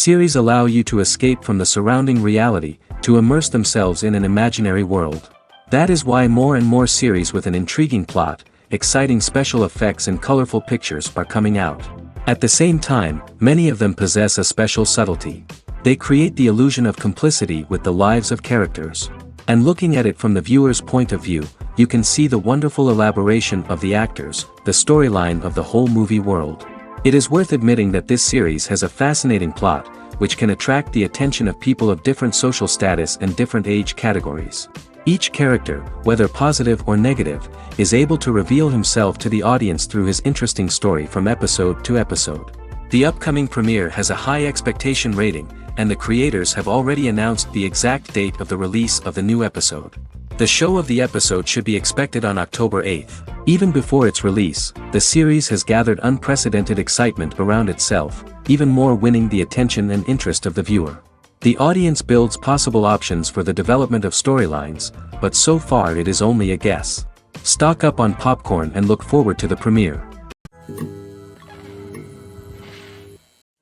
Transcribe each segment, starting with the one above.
Series allow you to escape from the surrounding reality, to immerse themselves in an imaginary world. That is why more and more series with an intriguing plot, exciting special effects and colorful pictures are coming out. At the same time, many of them possess a special subtlety. They create the illusion of complicity with the lives of characters. And looking at it from the viewer's point of view, you can see the wonderful elaboration of the actors, the storyline of the whole movie world. It is worth admitting that this series has a fascinating plot, which can attract the attention of people of different social status and different age categories. Each character, whether positive or negative, is able to reveal himself to the audience through his interesting story from episode to episode. The upcoming premiere has a high expectation rating, and the creators have already announced the exact date of the release of the new episode. The show of the episode should be expected on October 8th. Even before its release, the series has gathered unprecedented excitement around itself, even more winning the attention and interest of the viewer. The audience builds possible options for the development of storylines, but so far it is only a guess. Stock up on popcorn and look forward to the premiere.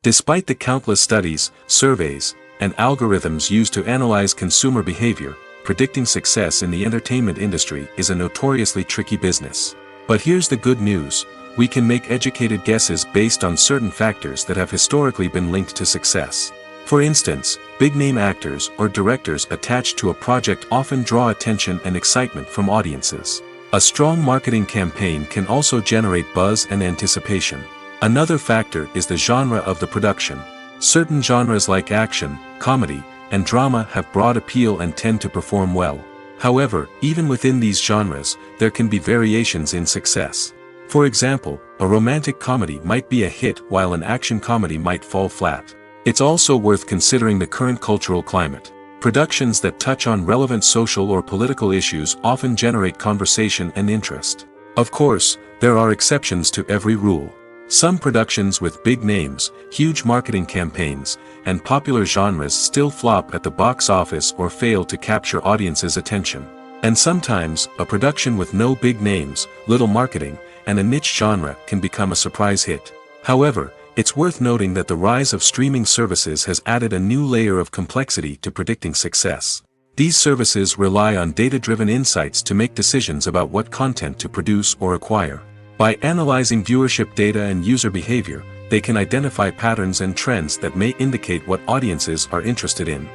Despite the countless studies, surveys, and algorithms used to analyze consumer behavior, predicting success in the entertainment industry is a notoriously tricky business. But here's the good news: we can make educated guesses based on certain factors that have historically been linked to success. For instance, big-name actors or directors attached to a project often draw attention and excitement from audiences. A strong marketing campaign can also generate buzz and anticipation. Another factor is the genre of the production. Certain genres like action, comedy, and drama have broad appeal and tend to perform well. However, even within these genres, there can be variations in success. For example, a romantic comedy might be a hit while an action comedy might fall flat. It's also worth considering the current cultural climate. Productions that touch on relevant social or political issues often generate conversation and interest. Of course, there are exceptions to every rule. Some productions with big names, huge marketing campaigns, and popular genres still flop at the box office or fail to capture audiences' attention. And sometimes, a production with no big names, little marketing, and a niche genre can become a surprise hit. However, it's worth noting that the rise of streaming services has added a new layer of complexity to predicting success. These services rely on data-driven insights to make decisions about what content to produce or acquire. By analyzing viewership data and user behavior, they can identify patterns and trends that may indicate what audiences are interested in.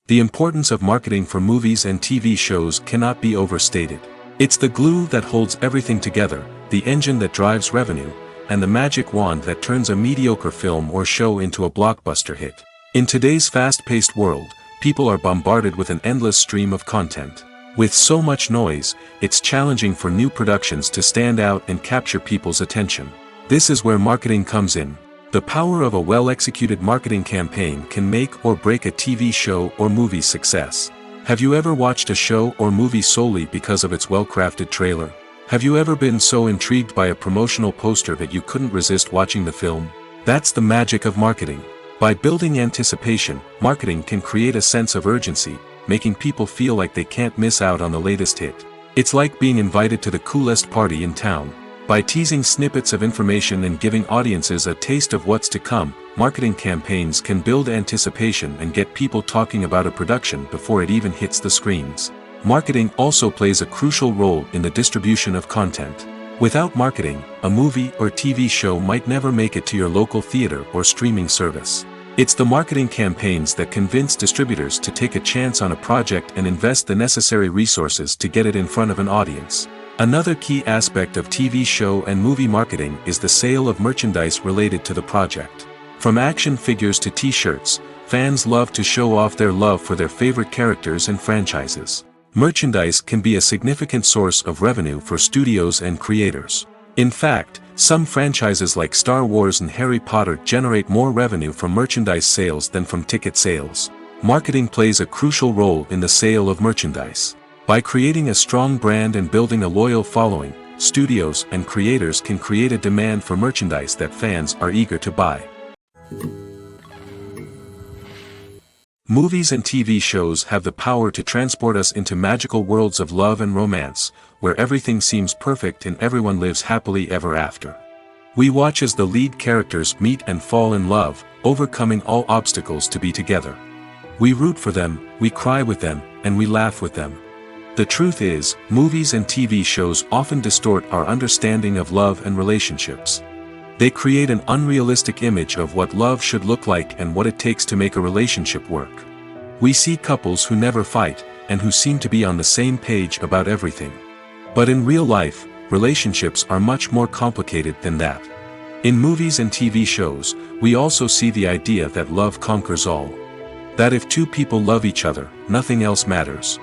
The importance of marketing for movies and TV shows cannot be overstated. It's the glue that holds everything together, the engine that drives revenue, and the magic wand that turns a mediocre film or show into a blockbuster hit. In today's fast-paced world, people are bombarded with an endless stream of content. With so much noise, it's challenging for new productions to stand out and capture people's attention. This is where marketing comes in. The power of a well-executed marketing campaign can make or break a TV show or movie's success. Have you ever watched a show or movie solely because of its well-crafted trailer? Have you ever been so intrigued by a promotional poster that you couldn't resist watching the film? That's the magic of marketing. By building anticipation, marketing can create a sense of urgency, making people feel like they can't miss out on the latest hit. It's like being invited to the coolest party in town. By teasing snippets of information and giving audiences a taste of what's to come, marketing campaigns can build anticipation and get people talking about a production before it even hits the screens. Marketing also plays a crucial role in the distribution of content. Without marketing, a movie or TV show might never make it to your local theater or streaming service. It's the marketing campaigns that convince distributors to take a chance on a project and invest the necessary resources to get it in front of an audience. Another key aspect of TV show and movie marketing is the sale of merchandise related to the project. From action figures to t-shirts, fans love to show off their love for their favorite characters and franchises. Merchandise can be a significant source of revenue for studios and creators. In fact, some franchises like Star Wars and Harry Potter generate more revenue from merchandise sales than from ticket sales. Marketing plays a crucial role in the sale of merchandise. By creating a strong brand and building a loyal following, studios and creators can create a demand for merchandise that fans are eager to buy. Movies and TV shows have the power to transport us into magical worlds of love and romance, where everything seems perfect and everyone lives happily ever after. We watch as the lead characters meet and fall in love, overcoming all obstacles to be together. We root for them, we cry with them, and we laugh with them. The truth is, movies and TV shows often distort our understanding of love and relationships. They create an unrealistic image of what love should look like and what it takes to make a relationship work. We see couples who never fight, and who seem to be on the same page about everything. But in real life, relationships are much more complicated than that. In movies and TV shows, we also see the idea that love conquers all. That if two people love each other, nothing else matters.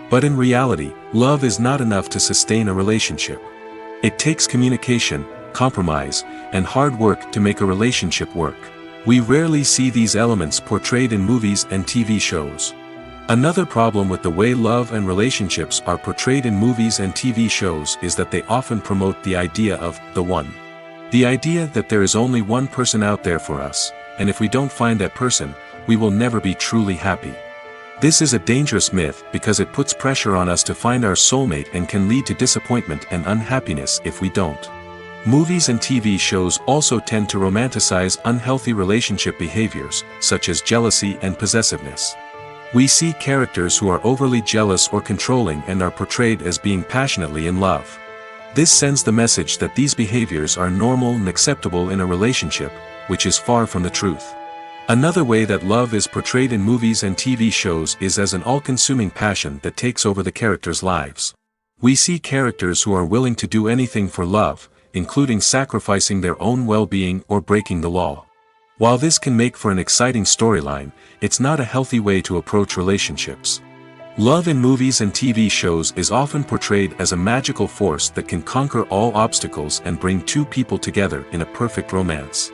But in reality, love is not enough to sustain a relationship. It takes communication, compromise, and hard work to make a relationship work. We rarely see these elements portrayed in movies and TV shows. Another problem with the way love and relationships are portrayed in movies and TV shows is that they often promote the idea of the one. The idea that there is only one person out there for us, and if we don't find that person, we will never be truly happy. This is a dangerous myth because it puts pressure on us to find our soulmate and can lead to disappointment and unhappiness if we don't. Movies and TV shows also tend to romanticize unhealthy relationship behaviors, such as jealousy and possessiveness. We see characters who are overly jealous or controlling and are portrayed as being passionately in love. This sends the message that these behaviors are normal and acceptable in a relationship, which is far from the truth. Another way that love is portrayed in movies and TV shows is as an all-consuming passion that takes over the characters' lives. We see characters who are willing to do anything for love, including sacrificing their own well-being or breaking the law. While this can make for an exciting storyline, it's not a healthy way to approach relationships. Love in movies and TV shows is often portrayed as a magical force that can conquer all obstacles and bring two people together in a perfect romance.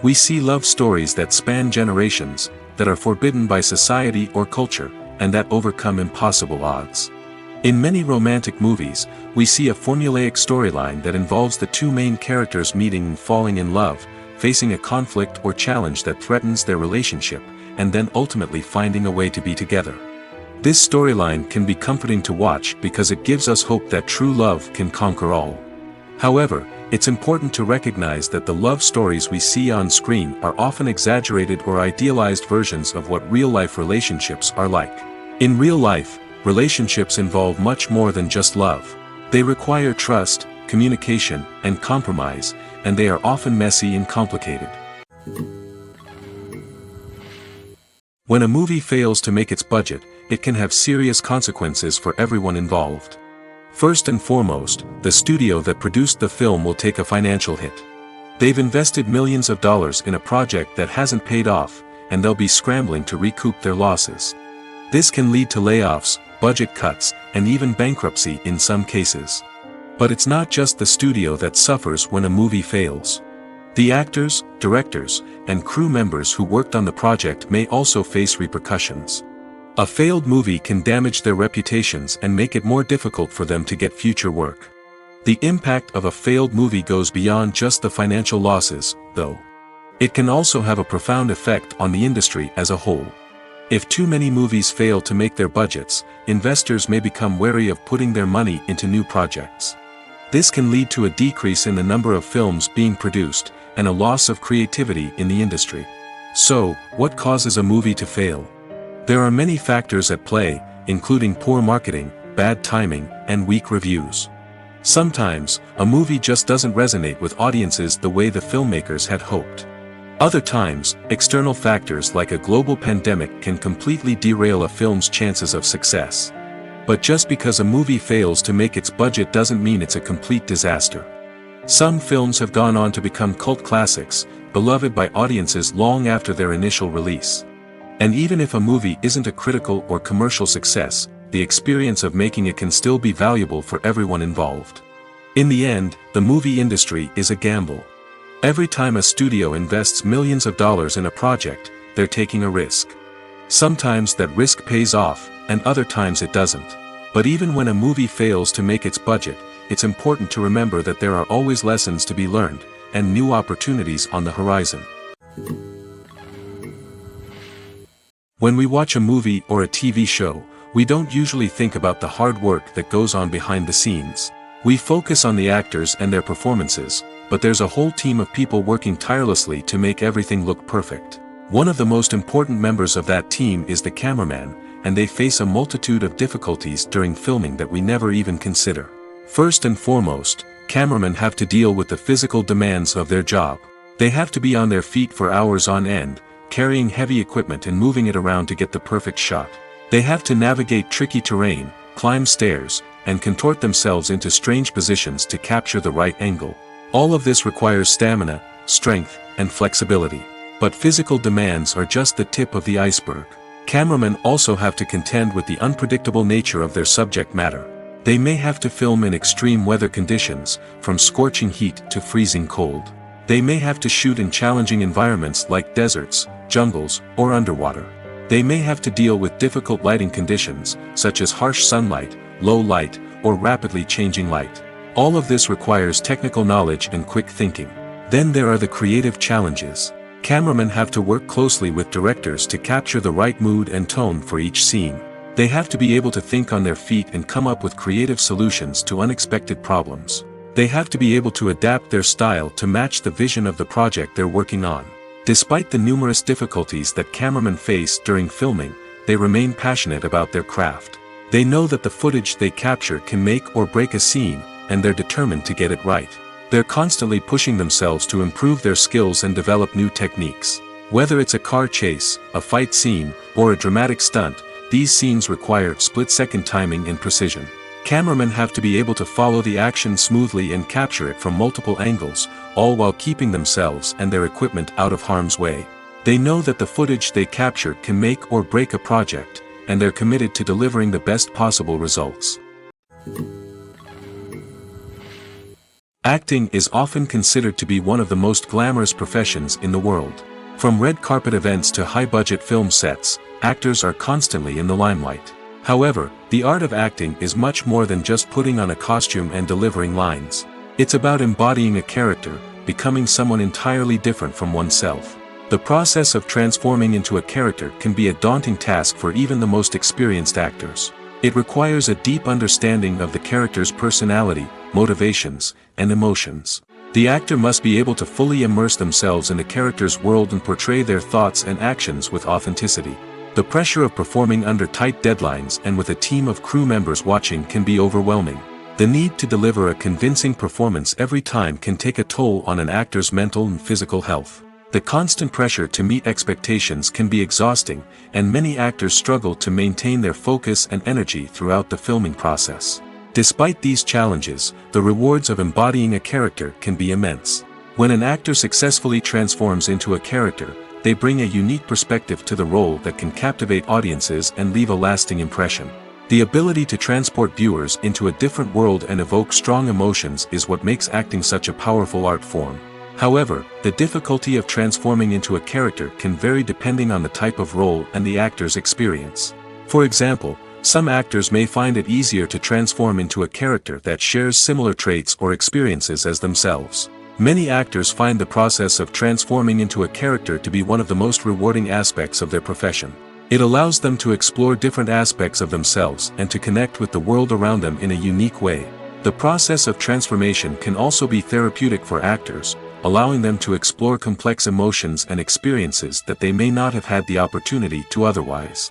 We see love stories that span generations, that are forbidden by society or culture, and that overcome impossible odds. In many romantic movies, we see a formulaic storyline that involves the two main characters meeting and falling in love, facing a conflict or challenge that threatens their relationship, and then ultimately finding a way to be together. This storyline can be comforting to watch because it gives us hope that true love can conquer all. However, it's important to recognize that the love stories we see on screen are often exaggerated or idealized versions of what real-life relationships are like. In real life, relationships involve much more than just love. They require trust, communication, and compromise, and they are often messy and complicated. When a movie fails to make its budget, it can have serious consequences for everyone involved. First and foremost, the studio that produced the film will take a financial hit. They've invested millions of dollars in a project that hasn't paid off, and they'll be scrambling to recoup their losses. This can lead to layoffs, budget cuts, and even bankruptcy in some cases. But it's not just the studio that suffers when a movie fails. The actors, directors, and crew members who worked on the project may also face repercussions. A failed movie can damage their reputations and make it more difficult for them to get future work. The impact of a failed movie goes beyond just the financial losses, though. It can also have a profound effect on the industry as a whole. If too many movies fail to make their budgets, investors may become wary of putting their money into new projects. This can lead to a decrease in the number of films being produced, and a loss of creativity in the industry. So, what causes a movie to fail? There are many factors at play, including poor marketing, bad timing, and weak reviews. Sometimes, a movie just doesn't resonate with audiences the way the filmmakers had hoped. Other times, external factors like a global pandemic can completely derail a film's chances of success. But just because a movie fails to make its budget doesn't mean it's a complete disaster. Some films have gone on to become cult classics, beloved by audiences long after their initial release. And even if a movie isn't a critical or commercial success, the experience of making it can still be valuable for everyone involved. In the end, the movie industry is a gamble. Every time a studio invests millions of dollars in a project, they're taking a risk. Sometimes that risk pays off, and other times it doesn't. But even when a movie fails to make its budget, it's important to remember that there are always lessons to be learned, and new opportunities on the horizon. When we watch a movie or a TV show, we don't usually think about the hard work that goes on behind the scenes. We focus on the actors and their performances, but there's a whole team of people working tirelessly to make everything look perfect. One of the most important members of that team is the cameraman, and they face a multitude of difficulties during filming that we never even consider. First and foremost, cameramen have to deal with the physical demands of their job. They have to be on their feet for hours on end, carrying heavy equipment and moving it around to get the perfect shot. They have to navigate tricky terrain, climb stairs, and contort themselves into strange positions to capture the right angle. All of this requires stamina, strength, and flexibility. But physical demands are just the tip of the iceberg. Cameramen also have to contend with the unpredictable nature of their subject matter. They may have to film in extreme weather conditions, from scorching heat to freezing cold. They may have to shoot in challenging environments like deserts, jungles, or underwater. They may have to deal with difficult lighting conditions, such as harsh sunlight, low light, or rapidly changing light. All of this requires technical knowledge and quick thinking. Then there are the creative challenges. Cameramen have to work closely with directors to capture the right mood and tone for each scene. They have to be able to think on their feet and come up with creative solutions to unexpected problems. They have to be able to adapt their style to match the vision of the project they're working on. Despite the numerous difficulties that cameramen face during filming, they remain passionate about their craft. They know that the footage they capture can make or break a scene, and they're determined to get it right. They're constantly pushing themselves to improve their skills and develop new techniques. Whether it's a car chase, a fight scene, or a dramatic stunt, these scenes require split-second timing and precision. Cameramen have to be able to follow the action smoothly and capture it from multiple angles, all while keeping themselves and their equipment out of harm's way. They know that the footage they capture can make or break a project, and they're committed to delivering the best possible results. Acting is often considered to be one of the most glamorous professions in the world. From red carpet events to high-budget film sets, actors are constantly in the limelight. However, the art of acting is much more than just putting on a costume and delivering lines. It's about embodying a character, becoming someone entirely different from oneself. The process of transforming into a character can be a daunting task for even the most experienced actors. It requires a deep understanding of the character's personality, motivations, and emotions. The actor must be able to fully immerse themselves in the character's world and portray their thoughts and actions with authenticity. The pressure of performing under tight deadlines and with a team of crew members watching can be overwhelming. The need to deliver a convincing performance every time can take a toll on an actor's mental and physical health. The constant pressure to meet expectations can be exhausting, and many actors struggle to maintain their focus and energy throughout the filming process. Despite these challenges, the rewards of embodying a character can be immense. When an actor successfully transforms into a character, they bring a unique perspective to the role that can captivate audiences and leave a lasting impression. The ability to transport viewers into a different world and evoke strong emotions is what makes acting such a powerful art form. However, the difficulty of transforming into a character can vary depending on the type of role and the actor's experience. For example, some actors may find it easier to transform into a character that shares similar traits or experiences as themselves. Many actors find the process of transforming into a character to be one of the most rewarding aspects of their profession. It allows them to explore different aspects of themselves and to connect with the world around them in a unique way. The process of transformation can also be therapeutic for actors, allowing them to explore complex emotions and experiences that they may not have had the opportunity to otherwise.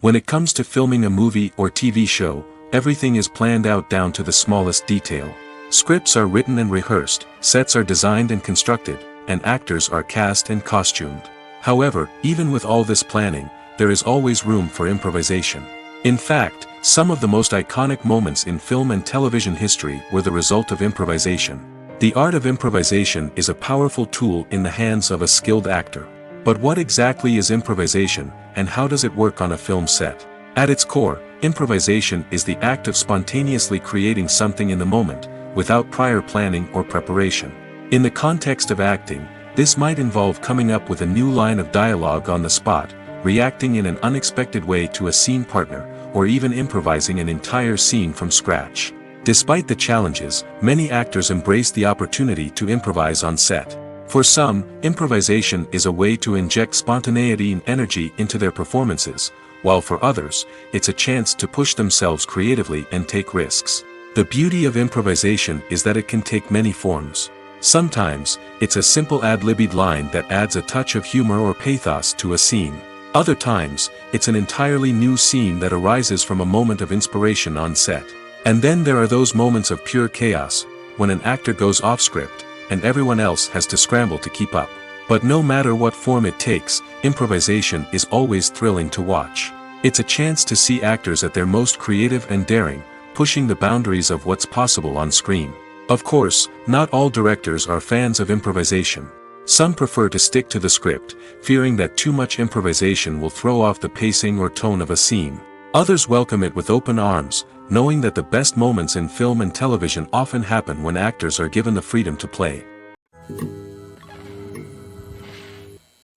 When it comes to filming a movie or TV show, everything is planned out down to the smallest detail. Scripts are written and rehearsed, sets are designed and constructed, and actors are cast and costumed. However, even with all this planning, there is always room for improvisation. In fact, some of the most iconic moments in film and television history were the result of improvisation. The art of improvisation is a powerful tool in the hands of a skilled actor. But what exactly is improvisation, and how does it work on a film set? At its core, improvisation is the act of spontaneously creating something in the moment, without prior planning or preparation. In the context of acting, this might involve coming up with a new line of dialogue on the spot, reacting in an unexpected way to a scene partner, or even improvising an entire scene from scratch. Despite the challenges, many actors embrace the opportunity to improvise on set. For some, improvisation is a way to inject spontaneity and energy into their performances, while for others, it's a chance to push themselves creatively and take risks. The beauty of improvisation is that it can take many forms. Sometimes, it's a simple ad-libbed line that adds a touch of humor or pathos to a scene. Other times, it's an entirely new scene that arises from a moment of inspiration on set. And then there are those moments of pure chaos, when an actor goes off script, and everyone else has to scramble to keep up. But no matter what form it takes, improvisation is always thrilling to watch. It's a chance to see actors at their most creative and daring, pushing the boundaries of what's possible on screen. Of course, not all directors are fans of improvisation. Some prefer to stick to the script, fearing that too much improvisation will throw off the pacing or tone of a scene. Others welcome it with open arms, knowing that the best moments in film and television often happen when actors are given the freedom to play.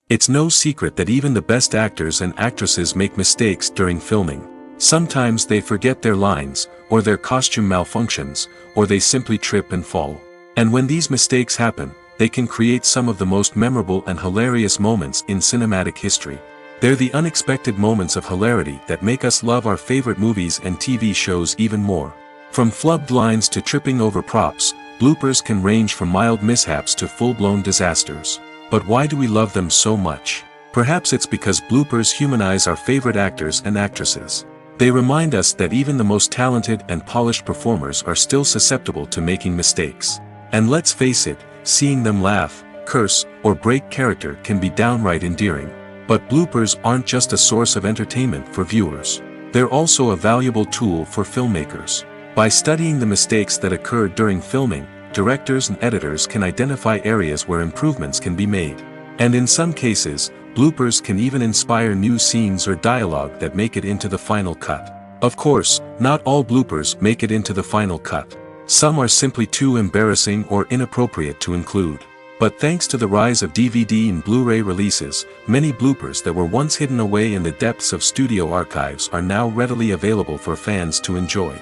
It's no secret that even the best actors and actresses make mistakes during filming. Sometimes they forget their lines, or their costume malfunctions, or they simply trip and fall. And when these mistakes happen, they can create some of the most memorable and hilarious moments in cinematic history. They're the unexpected moments of hilarity that make us love our favorite movies and TV shows even more. From flubbed lines to tripping over props, bloopers can range from mild mishaps to full-blown disasters. But why do we love them so much? Perhaps it's because bloopers humanize our favorite actors and actresses. They remind us that even the most talented and polished performers are still susceptible to making mistakes. And let's face it, seeing them laugh, curse, or break character can be downright endearing. But bloopers aren't just a source of entertainment for viewers. They're also a valuable tool for filmmakers. By studying the mistakes that occurred during filming, directors and editors can identify areas where improvements can be made. And in some cases, bloopers can even inspire new scenes or dialogue that make it into the final cut. Of course, not all bloopers make it into the final cut. Some are simply too embarrassing or inappropriate to include. But thanks to the rise of DVD and Blu-ray releases, many bloopers that were once hidden away in the depths of studio archives are now readily available for fans to enjoy.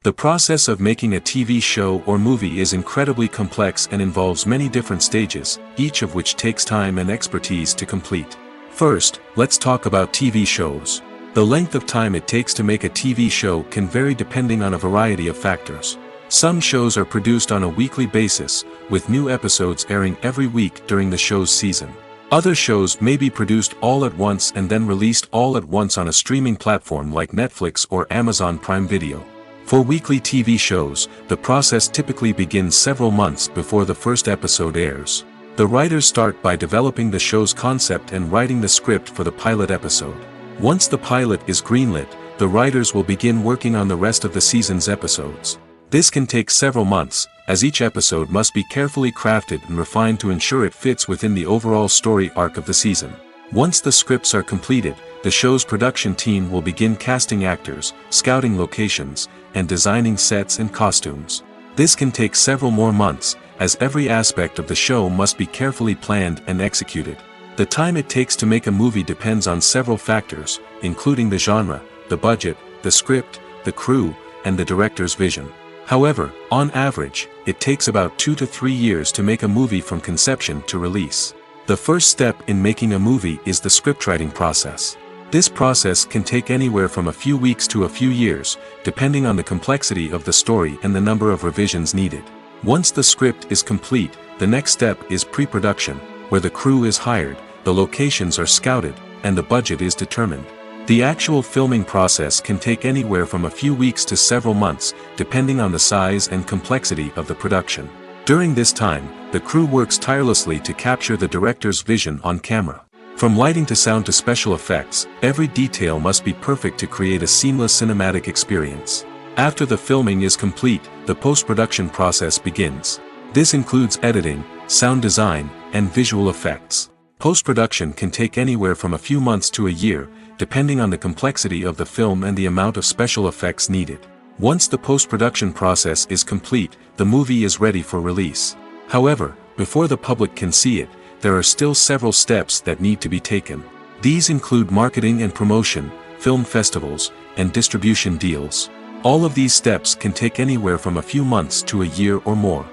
The process of making a TV show or movie is incredibly complex and involves many different stages, each of which takes time and expertise to complete. First, let's talk about TV shows. The length of time it takes to make a TV show can vary depending on a variety of factors. Some shows are produced on a weekly basis, with new episodes airing every week during the show's season. Other shows may be produced all at once and then released all at once on a streaming platform like Netflix or Amazon Prime Video. For weekly TV shows, the process typically begins several months before the first episode airs. The writers start by developing the show's concept and writing the script for the pilot episode. Once the pilot is greenlit, the writers will begin working on the rest of the season's episodes. This can take several months, as each episode must be carefully crafted and refined to ensure it fits within the overall story arc of the season. Once the scripts are completed, the show's production team will begin casting actors, scouting locations, and designing sets and costumes. This can take several more months, as every aspect of the show must be carefully planned and executed. The time it takes to make a movie depends on several factors, including the genre, the budget, the script, the crew, and the director's vision. However, on average, it takes about 2 to 3 years to make a movie from conception to release. The first step in making a movie is the scriptwriting process. This process can take anywhere from a few weeks to a few years, depending on the complexity of the story and the number of revisions needed. Once the script is complete, the next step is pre-production, where the crew is hired, the locations are scouted, and the budget is determined. The actual filming process can take anywhere from a few weeks to several months, depending on the size and complexity of the production. During this time, the crew works tirelessly to capture the director's vision on camera. From lighting to sound to special effects, every detail must be perfect to create a seamless cinematic experience. After the filming is complete, the post-production process begins. This includes editing, sound design, and visual effects. Post-production can take anywhere from a few months to a year, depending on the complexity of the film and the amount of special effects needed. Once the post-production process is complete, the movie is ready for release. However, before the public can see it, there are still several steps that need to be taken. These include marketing and promotion, film festivals, and distribution deals. All of these steps can take anywhere from a few months to a year or more.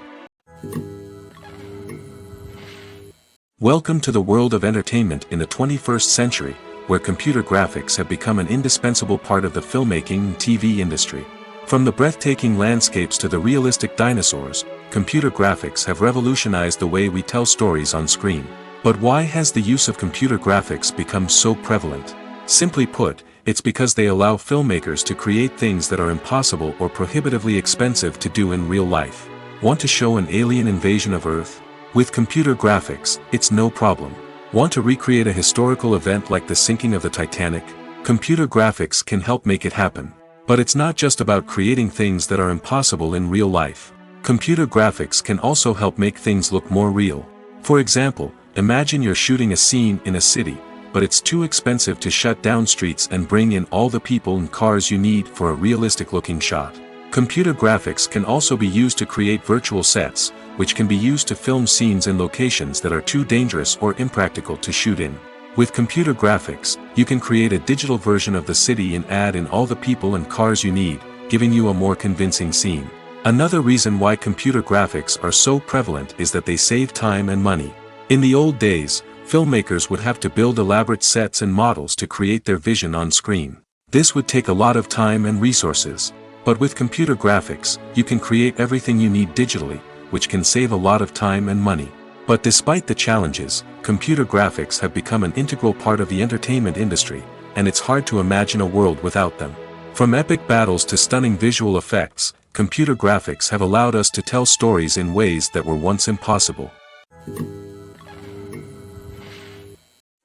Welcome to the world of entertainment in the 21st century, where computer graphics have become an indispensable part of the filmmaking and TV industry. From the breathtaking landscapes to the realistic dinosaurs, computer graphics have revolutionized the way we tell stories on screen. But why has the use of computer graphics become so prevalent? Simply put, it's because they allow filmmakers to create things that are impossible or prohibitively expensive to do in real life. Want to show an alien invasion of Earth? With computer graphics, it's no problem. Want to recreate a historical event like the sinking of the Titanic? Computer graphics can help make it happen. But it's not just about creating things that are impossible in real life. Computer graphics can also help make things look more real. For example, imagine you're shooting a scene in a city, but it's too expensive to shut down streets and bring in all the people and cars you need for a realistic-looking shot. Computer graphics can also be used to create virtual sets, which can be used to film scenes in locations that are too dangerous or impractical to shoot in. With computer graphics, you can create a digital version of the city and add in all the people and cars you need, giving you a more convincing scene. Another reason why computer graphics are so prevalent is that they save time and money. In the old days, filmmakers would have to build elaborate sets and models to create their vision on screen. This would take a lot of time and resources. But with computer graphics, you can create everything you need digitally, which can save a lot of time and money. But despite the challenges, computer graphics have become an integral part of the entertainment industry, and it's hard to imagine a world without them. From epic battles to stunning visual effects, computer graphics have allowed us to tell stories in ways that were once impossible.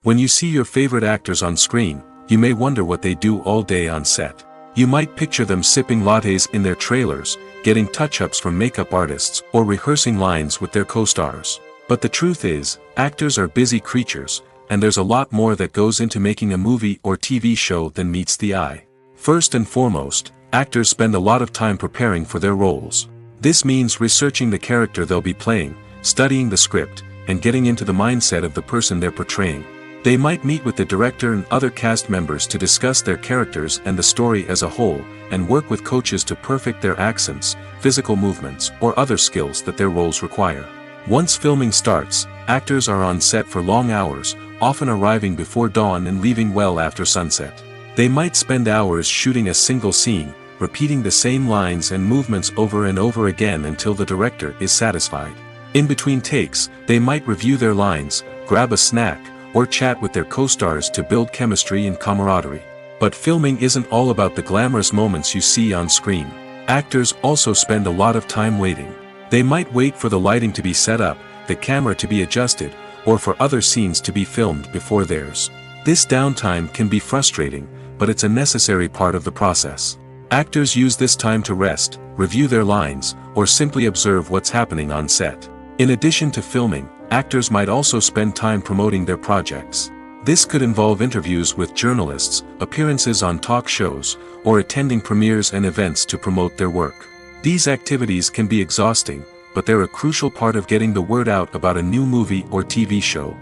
When you see your favorite actors on screen, you may wonder what they do all day on set. You might picture them sipping lattes in their trailers, getting touch-ups from makeup artists, or rehearsing lines with their co-stars. But the truth is, actors are busy creatures, and there's a lot more that goes into making a movie or TV show than meets the eye. First and foremost, actors spend a lot of time preparing for their roles. This means researching the character they'll be playing, studying the script, and getting into the mindset of the person they're portraying. They might meet with the director and other cast members to discuss their characters and the story as a whole, and work with coaches to perfect their accents, physical movements, or other skills that their roles require. Once filming starts, actors are on set for long hours, often arriving before dawn and leaving well after sunset. They might spend hours shooting a single scene, repeating the same lines and movements over and over again until the director is satisfied. In between takes, they might review their lines, grab a snack, or chat with their co-stars to build chemistry and camaraderie. But filming isn't all about the glamorous moments you see on screen. Actors also spend a lot of time waiting. They might wait for the lighting to be set up, the camera to be adjusted, or for other scenes to be filmed before theirs. This downtime can be frustrating, but it's a necessary part of the process. Actors use this time to rest, review their lines, or simply observe what's happening on set. In addition to filming, actors might also spend time promoting their projects. This could involve interviews with journalists, appearances on talk shows, or attending premieres and events to promote their work. These activities can be exhausting, but they're a crucial part of getting the word out about a new movie or TV show.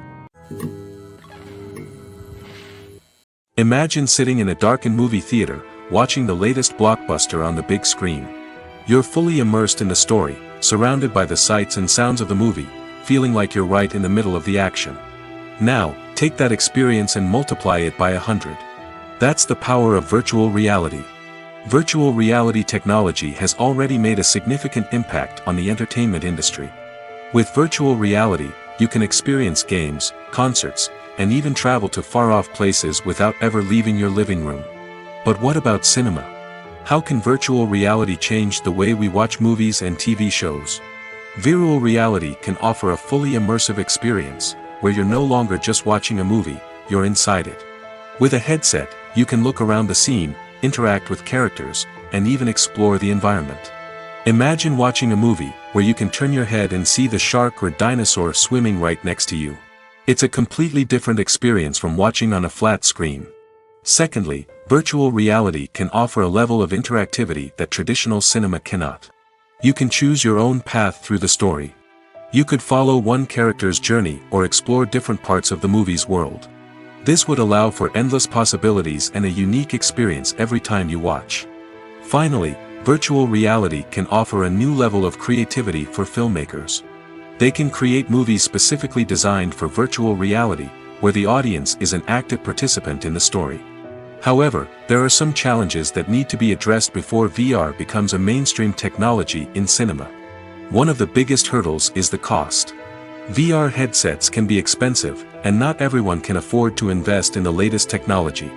Imagine sitting in a darkened movie theater, watching the latest blockbuster on the big screen. You're fully immersed in the story, surrounded by the sights and sounds of the movie, feeling like you're right in the middle of the action. Now, take that experience and multiply it by 100. That's the power of virtual reality. Virtual reality technology has already made a significant impact on the entertainment industry. With virtual reality, you can experience games, concerts, and even travel to far-off places without ever leaving your living room. But what about cinema? How can virtual reality change the way we watch movies and TV shows? Virtual reality can offer a fully immersive experience, where you're no longer just watching a movie, you're inside it. With a headset, you can look around the scene, interact with characters, and even explore the environment. Imagine watching a movie where you can turn your head and see the shark or dinosaur swimming right next to you. It's a completely different experience from watching on a flat screen. Secondly, virtual reality can offer a level of interactivity that traditional cinema cannot. You can choose your own path through the story. You could follow one character's journey or explore different parts of the movie's world. This would allow for endless possibilities and a unique experience every time you watch. Finally, virtual reality can offer a new level of creativity for filmmakers. They can create movies specifically designed for virtual reality, where the audience is an active participant in the story. However, there are some challenges that need to be addressed before VR becomes a mainstream technology in cinema. One of the biggest hurdles is the cost. VR headsets can be expensive, and not everyone can afford to invest in the latest technology.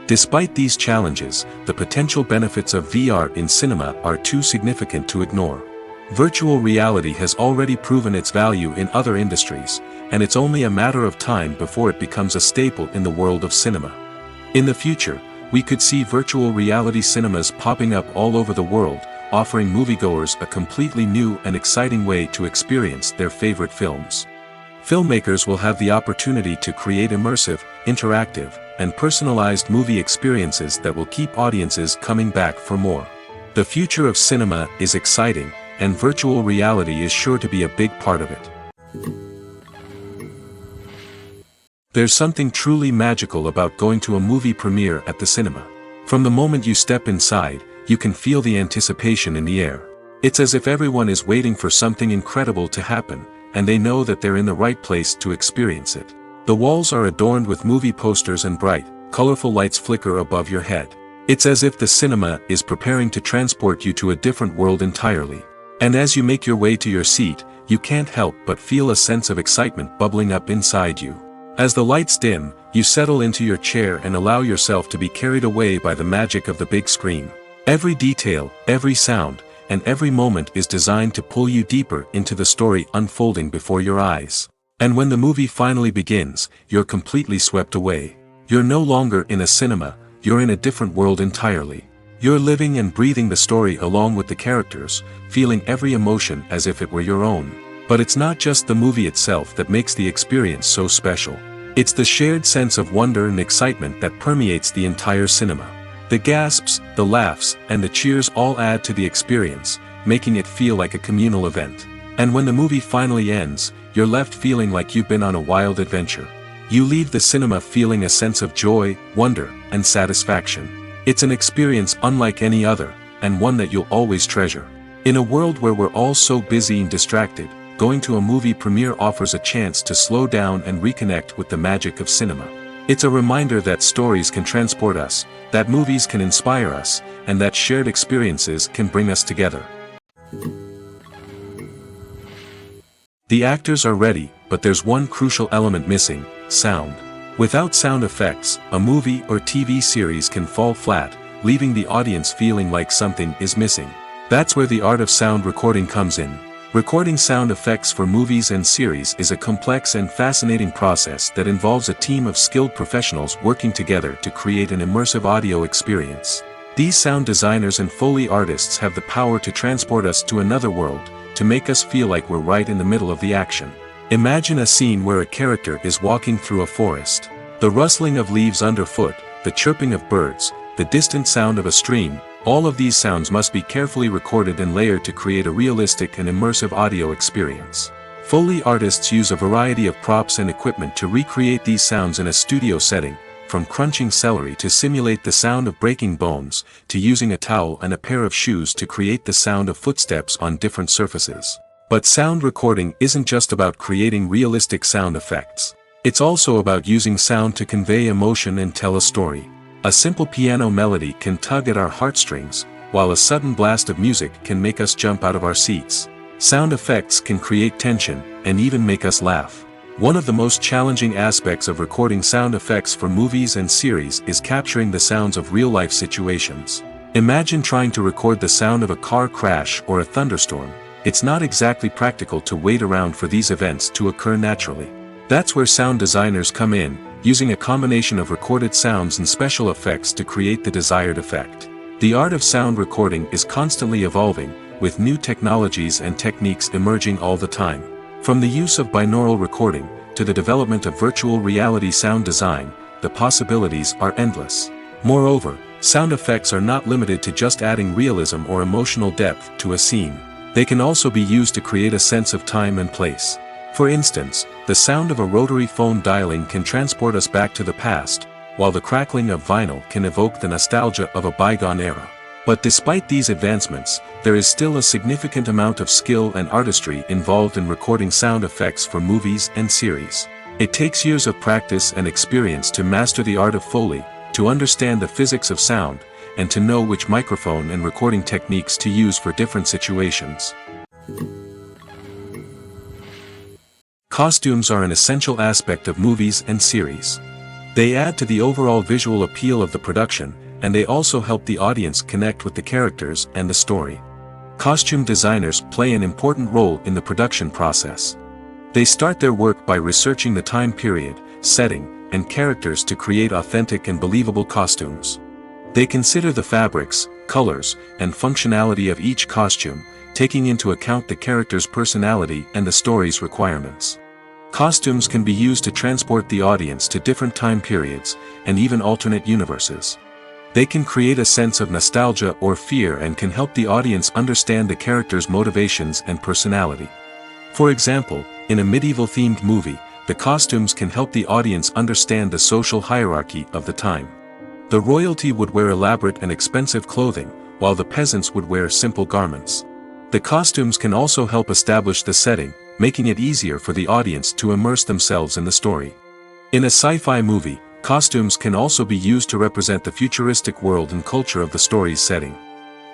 Despite these challenges, the potential benefits of VR in cinema are too significant to ignore. Virtual reality has already proven its value in other industries, and it's only a matter of time before it becomes a staple in the world of cinema. In the future, we could see virtual reality cinemas popping up all over the world, offering moviegoers a completely new and exciting way to experience their favorite films. Filmmakers will have the opportunity to create immersive, interactive, and personalized movie experiences that will keep audiences coming back for more. The future of cinema is exciting, and virtual reality is sure to be a big part of it. There's something truly magical about going to a movie premiere at the cinema. From the moment you step inside, you can feel the anticipation in the air. It's as if everyone is waiting for something incredible to happen, and they know that they're in the right place to experience it. The walls are adorned with movie posters and bright, colorful lights flicker above your head. It's as if the cinema is preparing to transport you to a different world entirely. And as you make your way to your seat, you can't help but feel a sense of excitement bubbling up inside you. As the lights dim, you settle into your chair and allow yourself to be carried away by the magic of the big screen. Every detail, every sound, and every moment is designed to pull you deeper into the story unfolding before your eyes. And when the movie finally begins, you're completely swept away. You're no longer in a cinema, you're in a different world entirely. You're living and breathing the story along with the characters, feeling every emotion as if it were your own. But it's not just the movie itself that makes the experience so special. It's the shared sense of wonder and excitement that permeates the entire cinema. The gasps, the laughs, and the cheers all add to the experience, making it feel like a communal event. And when the movie finally ends, you're left feeling like you've been on a wild adventure. You leave the cinema feeling a sense of joy, wonder, and satisfaction. It's an experience unlike any other, and one that you'll always treasure. In a world where we're all so busy and distracted, going to a movie premiere offers a chance to slow down and reconnect with the magic of cinema. It's a reminder that stories can transport us, that movies can inspire us, and that shared experiences can bring us together. The actors are ready, but there's one crucial element missing: sound. Without sound effects, a movie or TV series can fall flat, leaving the audience feeling like something is missing. That's where the art of sound recording comes in. Recording sound effects for movies and series is a complex and fascinating process that involves a team of skilled professionals working together to create an immersive audio experience. These sound designers and Foley artists have the power to transport us to another world, to make us feel like we're right in the middle of the action. Imagine a scene where a character is walking through a forest. The rustling of leaves underfoot, the chirping of birds, the distant sound of a stream, all of these sounds must be carefully recorded and layered to create a realistic and immersive audio experience. Foley artists use a variety of props and equipment to recreate these sounds in a studio setting, from crunching celery to simulate the sound of breaking bones, to using a towel and a pair of shoes to create the sound of footsteps on different surfaces. But sound recording isn't just about creating realistic sound effects. It's also about using sound to convey emotion and tell a story. A simple piano melody can tug at our heartstrings, while a sudden blast of music can make us jump out of our seats. Sound effects can create tension, and even make us laugh. One of the most challenging aspects of recording sound effects for movies and series is capturing the sounds of real-life situations. Imagine trying to record the sound of a car crash or a thunderstorm. It's not exactly practical to wait around for these events to occur naturally. That's where sound designers come in, using a combination of recorded sounds and special effects to create the desired effect. The art of sound recording is constantly evolving, with new technologies and techniques emerging all the time. From the use of binaural recording, to the development of virtual reality sound design, the possibilities are endless. Moreover, sound effects are not limited to just adding realism or emotional depth to a scene. They can also be used to create a sense of time and place. For instance, the sound of a rotary phone dialing can transport us back to the past, while the crackling of vinyl can evoke the nostalgia of a bygone era. But despite these advancements, there is still a significant amount of skill and artistry involved in recording sound effects for movies and series. It takes years of practice and experience to master the art of Foley, to understand the physics of sound, and to know which microphone and recording techniques to use for different situations. Costumes are an essential aspect of movies and series. They add to the overall visual appeal of the production, and they also help the audience connect with the characters and the story. Costume designers play an important role in the production process. They start their work by researching the time period, setting, and characters to create authentic and believable costumes. They consider the fabrics, colors, and functionality of each costume, taking into account the character's personality and the story's requirements. Costumes can be used to transport the audience to different time periods, and even alternate universes. They can create a sense of nostalgia or fear and can help the audience understand the character's motivations and personality. For example, in a medieval-themed movie, the costumes can help the audience understand the social hierarchy of the time. The royalty would wear elaborate and expensive clothing, while the peasants would wear simple garments. The costumes can also help establish the setting, making it easier for the audience to immerse themselves in the story. In a sci-fi movie, costumes can also be used to represent the futuristic world and culture of the story's setting.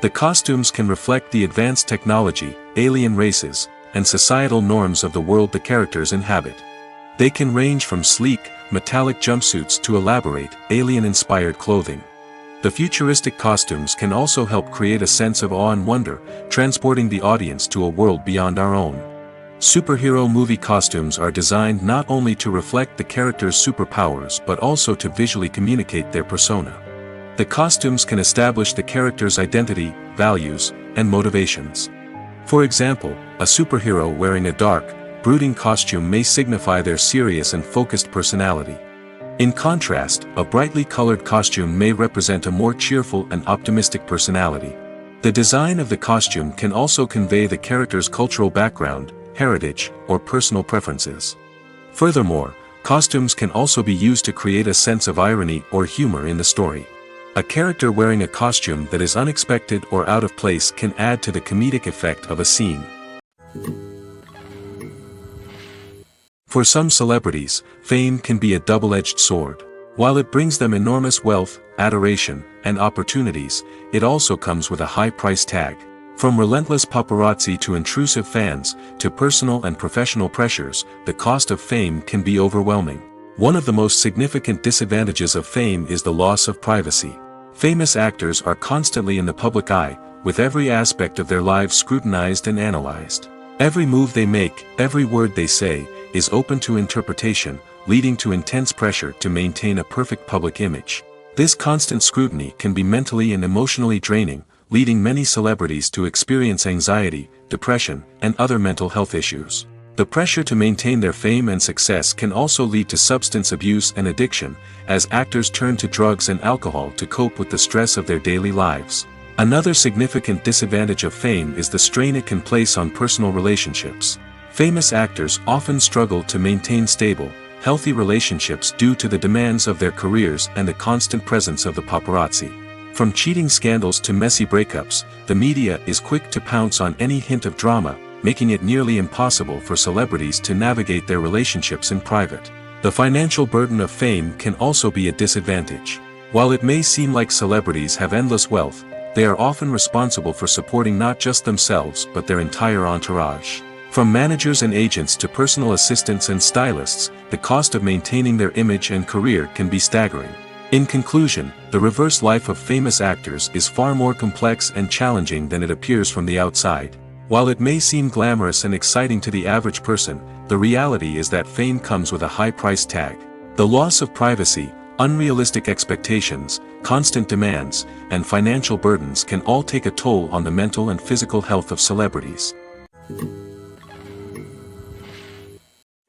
The costumes can reflect the advanced technology, alien races, and societal norms of the world the characters inhabit. They can range from sleek, metallic jumpsuits to elaborate, alien-inspired clothing. The futuristic costumes can also help create a sense of awe and wonder, transporting the audience to a world beyond our own. Superhero movie costumes are designed not only to reflect the character's superpowers but also to visually communicate their persona. The costumes can establish the character's identity, values, and motivations. For example, a superhero wearing a dark, brooding costume may signify their serious and focused personality. In contrast, a brightly colored costume may represent a more cheerful and optimistic personality. The design of the costume can also convey the character's cultural background, heritage, or personal preferences. Furthermore, costumes can also be used to create a sense of irony or humor in the story. A character wearing a costume that is unexpected or out of place can add to the comedic effect of a scene. For some celebrities, fame can be a double-edged sword. While it brings them enormous wealth, adoration, and opportunities, it also comes with a high price tag. From relentless paparazzi to intrusive fans, to personal and professional pressures, the cost of fame can be overwhelming. One of the most significant disadvantages of fame is the loss of privacy. Famous actors are constantly in the public eye, with every aspect of their lives scrutinized and analyzed. Every move they make, every word they say, is open to interpretation, leading to intense pressure to maintain a perfect public image. This constant scrutiny can be mentally and emotionally draining, leading many celebrities to experience anxiety, depression, and other mental health issues. The pressure to maintain their fame and success can also lead to substance abuse and addiction, as actors turn to drugs and alcohol to cope with the stress of their daily lives. Another significant disadvantage of fame is the strain it can place on personal relationships. Famous actors often struggle to maintain stable, healthy relationships due to the demands of their careers and the constant presence of the paparazzi. From cheating scandals to messy breakups, the media is quick to pounce on any hint of drama, making it nearly impossible for celebrities to navigate their relationships in private. The financial burden of fame can also be a disadvantage. While it may seem like celebrities have endless wealth, they are often responsible for supporting not just themselves but their entire entourage. From managers and agents to personal assistants and stylists, the cost of maintaining their image and career can be staggering. In conclusion, the reverse life of famous actors is far more complex and challenging than it appears from the outside. While it may seem glamorous and exciting to the average person, the reality is that fame comes with a high price tag. The loss of privacy, unrealistic expectations, constant demands, and financial burdens can all take a toll on the mental and physical health of celebrities.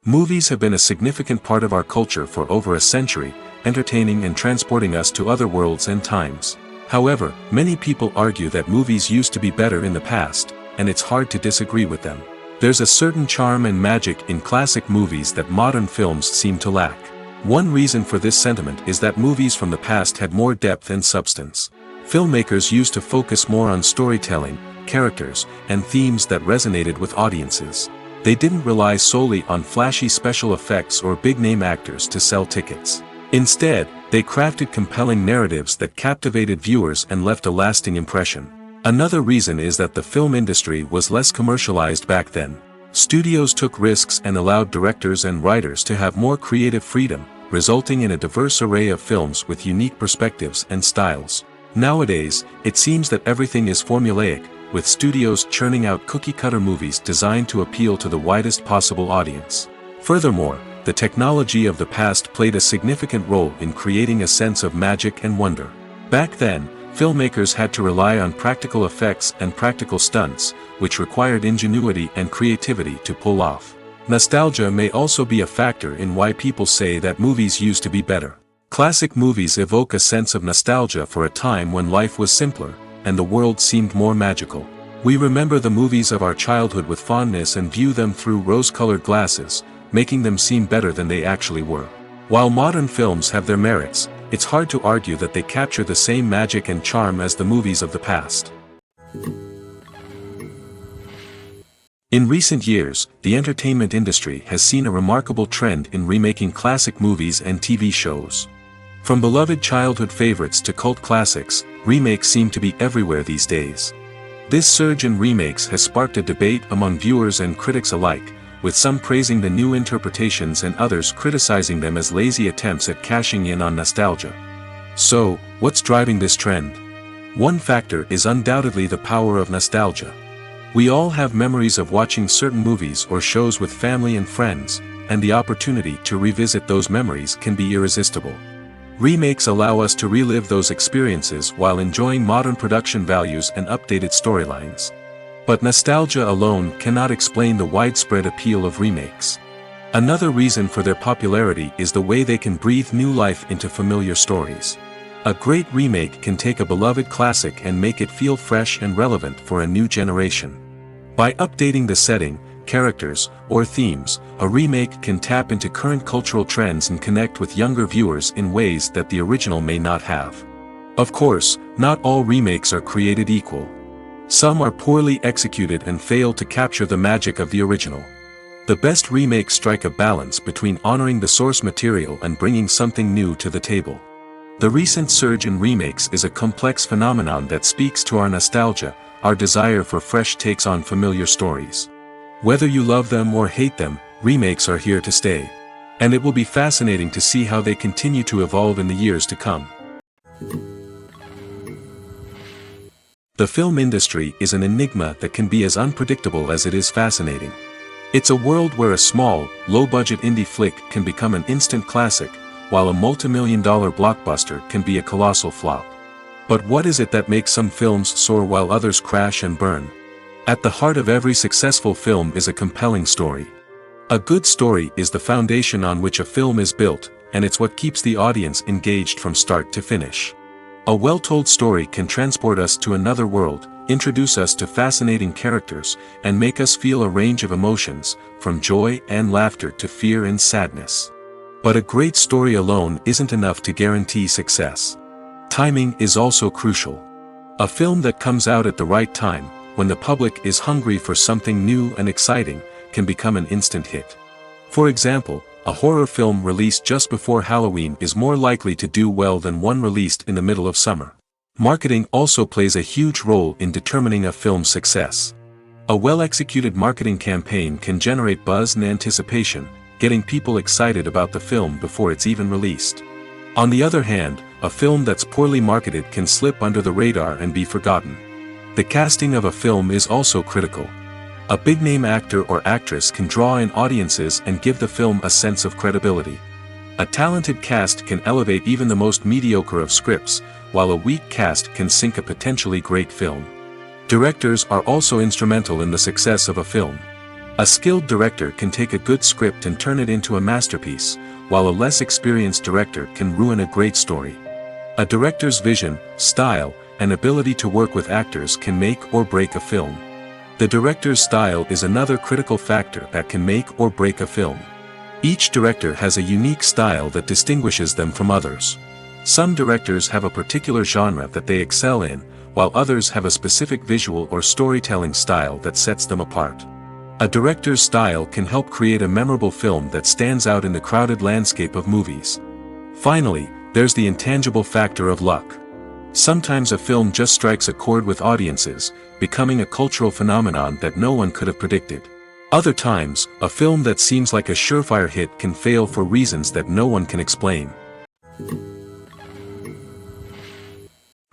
Movies have been a significant part of our culture for over a century, entertaining and transporting us to other worlds and times. However, many people argue that movies used to be better in the past, and it's hard to disagree with them. There's a certain charm and magic in classic movies that modern films seem to lack. One reason for this sentiment is that movies from the past had more depth and substance. Filmmakers used to focus more on storytelling, characters, and themes that resonated with audiences. They didn't rely solely on flashy special effects or big-name actors to sell tickets. Instead, they crafted compelling narratives that captivated viewers and left a lasting impression. Another reason is that the film industry was less commercialized back then. Studios took risks and allowed directors and writers to have more creative freedom, resulting in a diverse array of films with unique perspectives and styles. Nowadays, it seems that everything is formulaic, with studios churning out cookie-cutter movies designed to appeal to the widest possible audience. Furthermore, the technology of the past played a significant role in creating a sense of magic and wonder. Back then, filmmakers had to rely on practical effects and practical stunts, which required ingenuity and creativity to pull off. Nostalgia may also be a factor in why people say that movies used to be better. Classic movies evoke a sense of nostalgia for a time when life was simpler, and the world seemed more magical. We remember the movies of our childhood with fondness and view them through rose-colored glasses, making them seem better than they actually were. While modern films have their merits, it's hard to argue that they capture the same magic and charm as the movies of the past. In recent years, the entertainment industry has seen a remarkable trend in remaking classic movies and TV shows. From beloved childhood favorites to cult classics, remakes seem to be everywhere these days. This surge in remakes has sparked a debate among viewers and critics alike, with some praising the new interpretations and others criticizing them as lazy attempts at cashing in on nostalgia. So, what's driving this trend? One factor is undoubtedly the power of nostalgia. We all have memories of watching certain movies or shows with family and friends, and the opportunity to revisit those memories can be irresistible. Remakes allow us to relive those experiences while enjoying modern production values and updated storylines. But nostalgia alone cannot explain the widespread appeal of remakes. Another reason for their popularity is the way they can breathe new life into familiar stories. A great remake can take a beloved classic and make it feel fresh and relevant for a new generation. By updating the setting, characters, or themes, a remake can tap into current cultural trends and connect with younger viewers in ways that the original may not have. Of course, not all remakes are created equal. Some are poorly executed and fail to capture the magic of the original. The best remakes strike a balance between honoring the source material and bringing something new to the table. The recent surge in remakes is a complex phenomenon that speaks to our nostalgia, our desire for fresh takes on familiar stories. Whether you love them or hate them, remakes are here to stay. And it will be fascinating to see how they continue to evolve in the years to come. The film industry is an enigma that can be as unpredictable as it is fascinating. It's a world where a small, low-budget indie flick can become an instant classic, while a multi-million-dollar blockbuster can be a colossal flop. But what is it that makes some films soar while others crash and burn? At the heart of every successful film is a compelling story. A good story is the foundation on which a film is built, and it's what keeps the audience engaged from start to finish. A well-told story can transport us to another world, introduce us to fascinating characters, and make us feel a range of emotions, from joy and laughter to fear and sadness. But a great story alone isn't enough to guarantee success. Timing is also crucial. A film that comes out at the right time, when the public is hungry for something new and exciting, can become an instant hit. For example, a horror film released just before Halloween is more likely to do well than one released in the middle of summer. Marketing also plays a huge role in determining a film's success. A well-executed marketing campaign can generate buzz and anticipation, getting people excited about the film before it's even released. On the other hand, a film that's poorly marketed can slip under the radar and be forgotten. The casting of a film is also critical. A big-name actor or actress can draw in audiences and give the film a sense of credibility. A talented cast can elevate even the most mediocre of scripts, while a weak cast can sink a potentially great film. Directors are also instrumental in the success of a film. A skilled director can take a good script and turn it into a masterpiece, while a less experienced director can ruin a great story. A director's vision, style, and ability to work with actors can make or break a film. The director's style is another critical factor that can make or break a film. Each director has a unique style that distinguishes them from others. Some directors have a particular genre that they excel in, while others have a specific visual or storytelling style that sets them apart. A director's style can help create a memorable film that stands out in the crowded landscape of movies. Finally, there's the intangible factor of luck. Sometimes a film just strikes a chord with audiences, becoming a cultural phenomenon that no one could have predicted. Other times, a film that seems like a surefire hit can fail for reasons that no one can explain.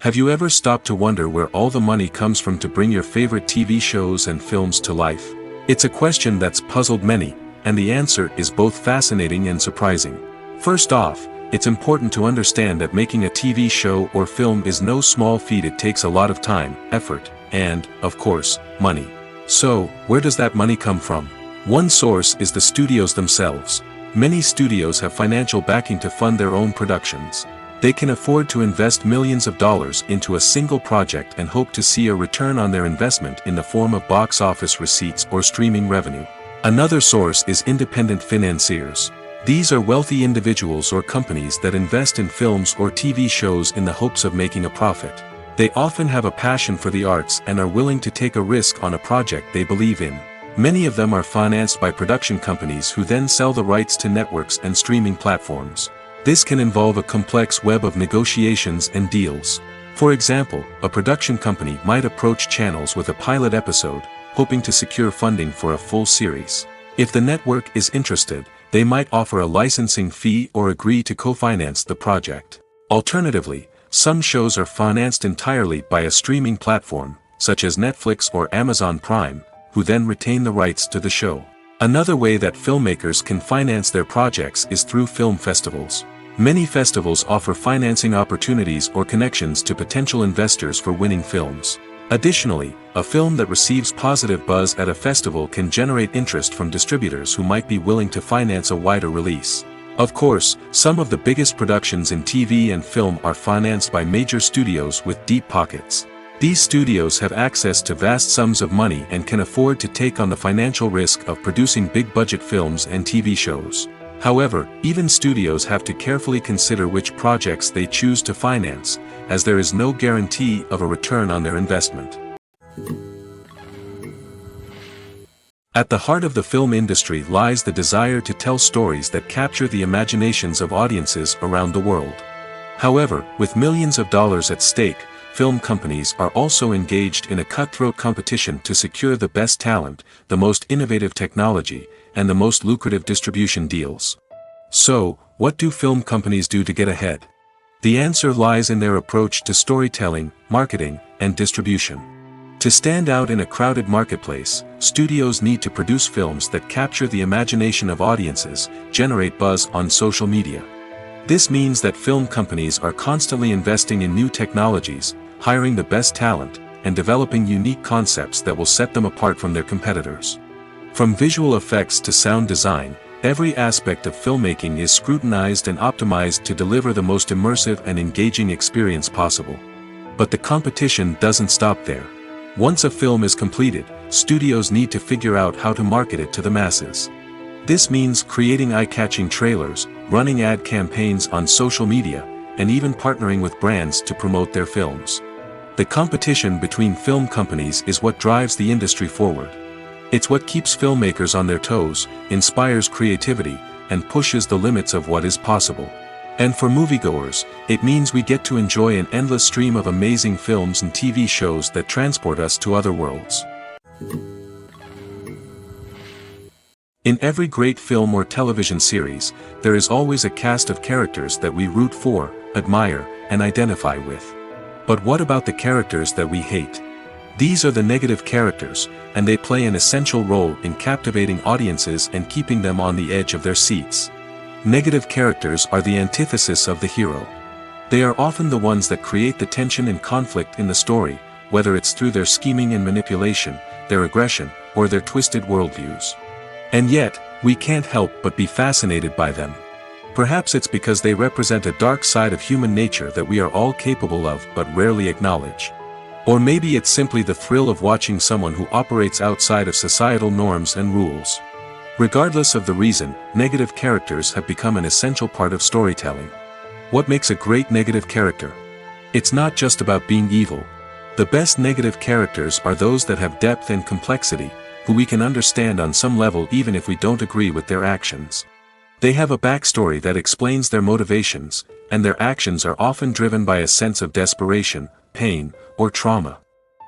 Have you ever stopped to wonder where all the money comes from to bring your favorite TV shows and films to life? It's a question that's puzzled many, and the answer is both fascinating and surprising. First off, it's important to understand that making a TV show or film is no small feat. It takes a lot of time, effort, and, of course, money. So, where does that money come from? One source is the studios themselves. Many studios have financial backing to fund their own productions. They can afford to invest millions of dollars into a single project and hope to see a return on their investment in the form of box office receipts or streaming revenue. Another source is independent financiers. These are wealthy individuals or companies that invest in films or TV shows in the hopes of making a profit. They often have a passion for the arts and are willing to take a risk on a project they believe in. Many of them are financed by production companies who then sell the rights to networks and streaming platforms. This can involve a complex web of negotiations and deals. For example, a production company might approach channels with a pilot episode, hoping to secure funding for a full series. If the network is interested, they might offer a licensing fee or agree to co-finance the project. Alternatively, some shows are financed entirely by a streaming platform, such as Netflix or Amazon Prime, who then retain the rights to the show. Another way that filmmakers can finance their projects is through film festivals. Many festivals offer financing opportunities or connections to potential investors for winning films. Additionally, a film that receives positive buzz at a festival can generate interest from distributors who might be willing to finance a wider release. Of course, some of the biggest productions in TV and film are financed by major studios with deep pockets. These studios have access to vast sums of money and can afford to take on the financial risk of producing big-budget films and TV shows. However, even studios have to carefully consider which projects they choose to finance, as there is no guarantee of a return on their investment. At the heart of the film industry lies the desire to tell stories that capture the imaginations of audiences around the world. However, with millions of dollars at stake, film companies are also engaged in a cutthroat competition to secure the best talent, the most innovative technology, and the most lucrative distribution deals. So, what do film companies do to get ahead? The answer lies in their approach to storytelling, marketing, and distribution. To stand out in a crowded marketplace, studios need to produce films that capture the imagination of audiences, generate buzz on social media. This means that film companies are constantly investing in new technologies, hiring the best talent, and developing unique concepts that will set them apart from their competitors. From visual effects to sound design, every aspect of filmmaking is scrutinized and optimized to deliver the most immersive and engaging experience possible. But the competition doesn't stop there. Once a film is completed, studios need to figure out how to market it to the masses. This means creating eye-catching trailers, running ad campaigns on social media, and even partnering with brands to promote their films. The competition between film companies is what drives the industry forward. It's what keeps filmmakers on their toes, inspires creativity, and pushes the limits of what is possible. And for moviegoers, it means we get to enjoy an endless stream of amazing films and TV shows that transport us to other worlds. In every great film or television series, there is always a cast of characters that we root for, admire, and identify with. But what about the characters that we hate? These are the negative characters, and they play an essential role in captivating audiences and keeping them on the edge of their seats. Negative characters are the antithesis of the hero. They are often the ones that create the tension and conflict in the story, whether it's through their scheming and manipulation, their aggression, or their twisted worldviews. And yet, we can't help but be fascinated by them. Perhaps it's because they represent a dark side of human nature that we are all capable of but rarely acknowledge. Or maybe it's simply the thrill of watching someone who operates outside of societal norms and rules. Regardless of the reason, negative characters have become an essential part of storytelling. What makes a great negative character? It's not just about being evil. The best negative characters are those that have depth and complexity, who we can understand on some level even if we don't agree with their actions. They have a backstory that explains their motivations, and their actions are often driven by a sense of desperation, pain, or trauma.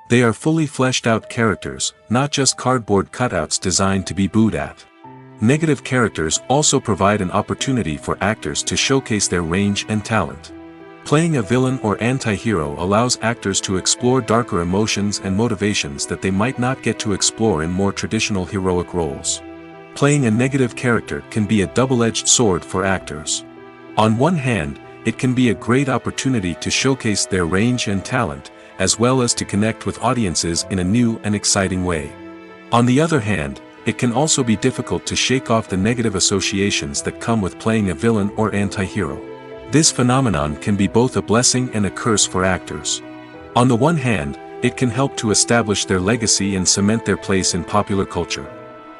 They are fully fleshed out characters, not just cardboard cutouts designed to be booed at. Negative characters also provide an opportunity for actors to showcase their range and talent. Playing a villain or anti-hero allows actors to explore darker emotions and motivations that they might not get to explore in more traditional heroic roles. Playing a negative character can be a double-edged sword for actors. On one hand, it can be a great opportunity to showcase their range and talent, as well as to connect with audiences in a new and exciting way. On the other hand, it can also be difficult to shake off the negative associations that come with playing a villain or anti-hero. This phenomenon can be both a blessing and a curse for actors. On the one hand, it can help to establish their legacy and cement their place in popular culture.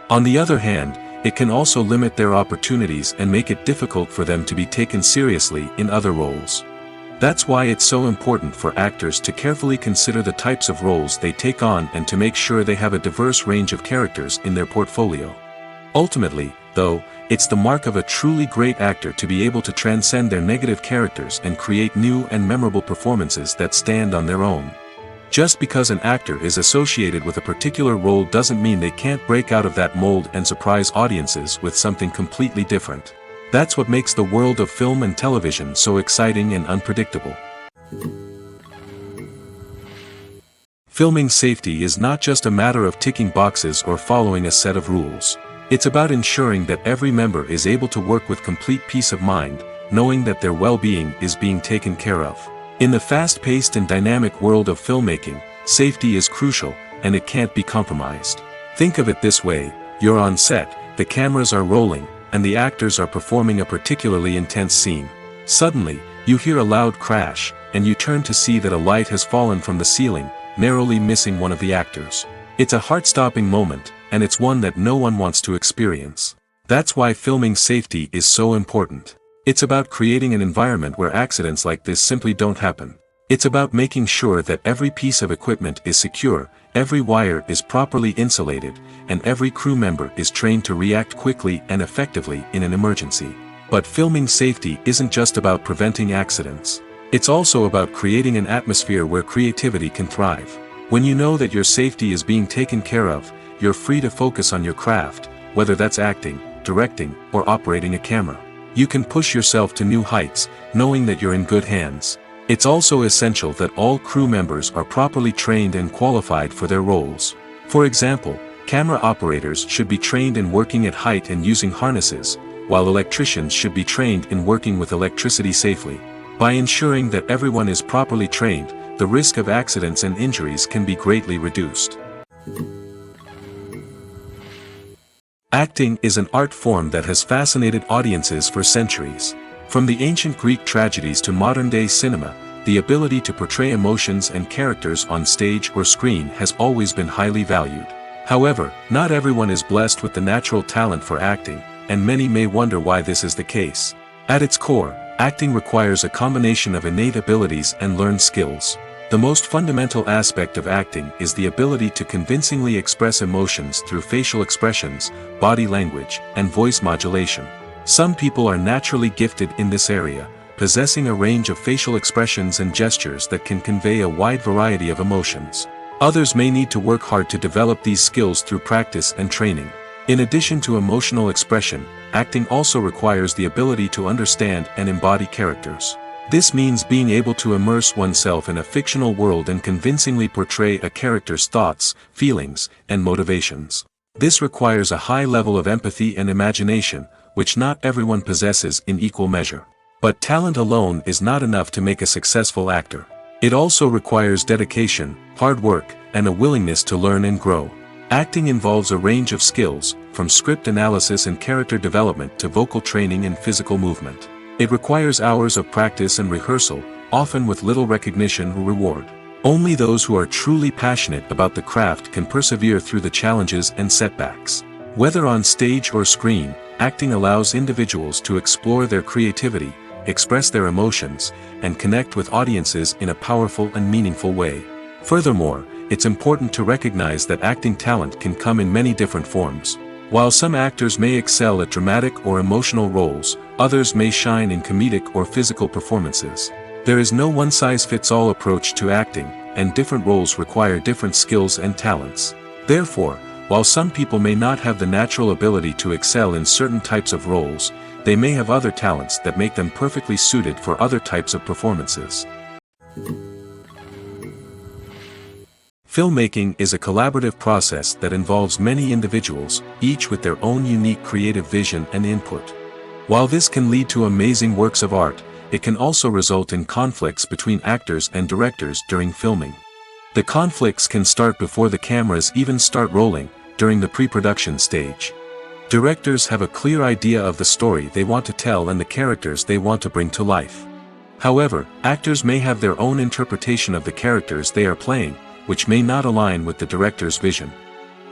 On the other hand, it can also limit their opportunities and make it difficult for them to be taken seriously in other roles. That's why it's so important for actors to carefully consider the types of roles they take on and to make sure they have a diverse range of characters in their portfolio. Ultimately, though, it's the mark of a truly great actor to be able to transcend their negative characters and create new and memorable performances that stand on their own. Just because an actor is associated with a particular role doesn't mean they can't break out of that mold and surprise audiences with something completely different. That's what makes the world of film and television so exciting and unpredictable. Filming safety is not just a matter of ticking boxes or following a set of rules. It's about ensuring that every member is able to work with complete peace of mind, knowing that their well-being is being taken care of. In the fast-paced and dynamic world of filmmaking, safety is crucial, and it can't be compromised. Think of it this way: you're on set, the cameras are rolling, and the actors are performing a particularly intense scene. Suddenly, you hear a loud crash, and you turn to see that a light has fallen from the ceiling, narrowly missing one of the actors. It's a heart-stopping moment, and it's one that no one wants to experience. That's why filming safety is so important. It's about creating an environment where accidents like this simply don't happen. It's about making sure that every piece of equipment is secure, every wire is properly insulated, and every crew member is trained to react quickly and effectively in an emergency. But filming safety isn't just about preventing accidents. It's also about creating an atmosphere where creativity can thrive. When you know that your safety is being taken care of, you're free to focus on your craft, whether that's acting, directing, or operating a camera. You can push yourself to new heights, knowing that you're in good hands. It's also essential that all crew members are properly trained and qualified for their roles. For example, camera operators should be trained in working at height and using harnesses, while electricians should be trained in working with electricity safely. By ensuring that everyone is properly trained, the risk of accidents and injuries can be greatly reduced. Acting is an art form that has fascinated audiences for centuries. From the ancient Greek tragedies to modern-day cinema, the ability to portray emotions and characters on stage or screen has always been highly valued. However, not everyone is blessed with the natural talent for acting, and many may wonder why this is the case. At its core, acting requires a combination of innate abilities and learned skills. The most fundamental aspect of acting is the ability to convincingly express emotions through facial expressions, body language, and voice modulation. Some people are naturally gifted in this area, possessing a range of facial expressions and gestures that can convey a wide variety of emotions. Others may need to work hard to develop these skills through practice and training. In addition to emotional expression, acting also requires the ability to understand and embody characters. This means being able to immerse oneself in a fictional world and convincingly portray a character's thoughts, feelings, and motivations. This requires a high level of empathy and imagination, which not everyone possesses in equal measure. But talent alone is not enough to make a successful actor. It also requires dedication, hard work, and a willingness to learn and grow. Acting involves a range of skills, from script analysis and character development to vocal training and physical movement. It requires hours of practice and rehearsal, often with little recognition or reward. Only those who are truly passionate about the craft can persevere through the challenges and setbacks. Whether on stage or screen, acting allows individuals to explore their creativity, express their emotions, and connect with audiences in a powerful and meaningful way. Furthermore, it's important to recognize that acting talent can come in many different forms. While some actors may excel at dramatic or emotional roles, others may shine in comedic or physical performances. There is no one-size-fits-all approach to acting, and different roles require different skills and talents. Therefore, while some people may not have the natural ability to excel in certain types of roles, they may have other talents that make them perfectly suited for other types of performances. Filmmaking is a collaborative process that involves many individuals, each with their own unique creative vision and input. While this can lead to amazing works of art, it can also result in conflicts between actors and directors during filming. The conflicts can start before the cameras even start rolling, during the pre-production stage. Directors have a clear idea of the story they want to tell and the characters they want to bring to life. However, actors may have their own interpretation of the characters they are playing, which may not align with the director's vision.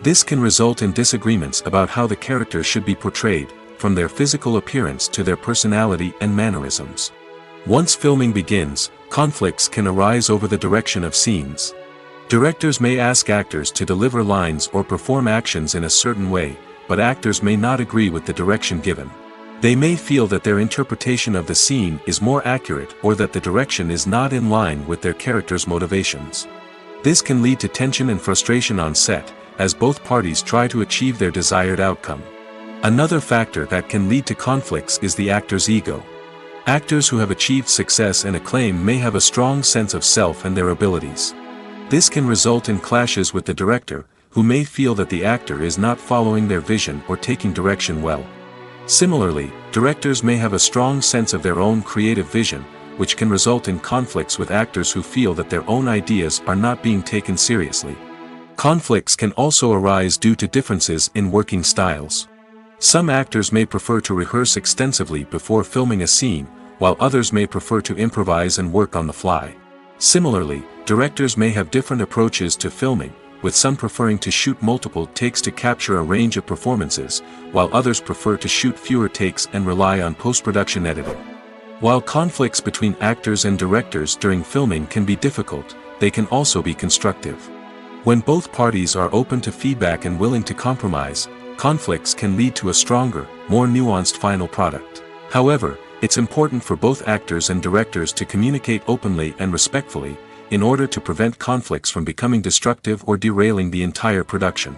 This can result in disagreements about how the characters should be portrayed, from their physical appearance to their personality and mannerisms. Once filming begins, conflicts can arise over the direction of scenes. Directors may ask actors to deliver lines or perform actions in a certain way, but actors may not agree with the direction given. They may feel that their interpretation of the scene is more accurate or that the direction is not in line with their character's motivations. This can lead to tension and frustration on set, as both parties try to achieve their desired outcome. Another factor that can lead to conflicts is the actor's ego. Actors who have achieved success and acclaim may have a strong sense of self and their abilities. This can result in clashes with the director, who may feel that the actor is not following their vision or taking direction well. Similarly, directors may have a strong sense of their own creative vision, which can result in conflicts with actors who feel that their own ideas are not being taken seriously. Conflicts can also arise due to differences in working styles. Some actors may prefer to rehearse extensively before filming a scene, while others may prefer to improvise and work on the fly. Similarly, directors may have different approaches to filming, with some preferring to shoot multiple takes to capture a range of performances, while others prefer to shoot fewer takes and rely on post-production editing. While conflicts between actors and directors during filming can be difficult, they can also be constructive. When both parties are open to feedback and willing to compromise, conflicts can lead to a stronger, more nuanced final product. However, it's important for both actors and directors to communicate openly and respectfully, in order to prevent conflicts from becoming destructive or derailing the entire production.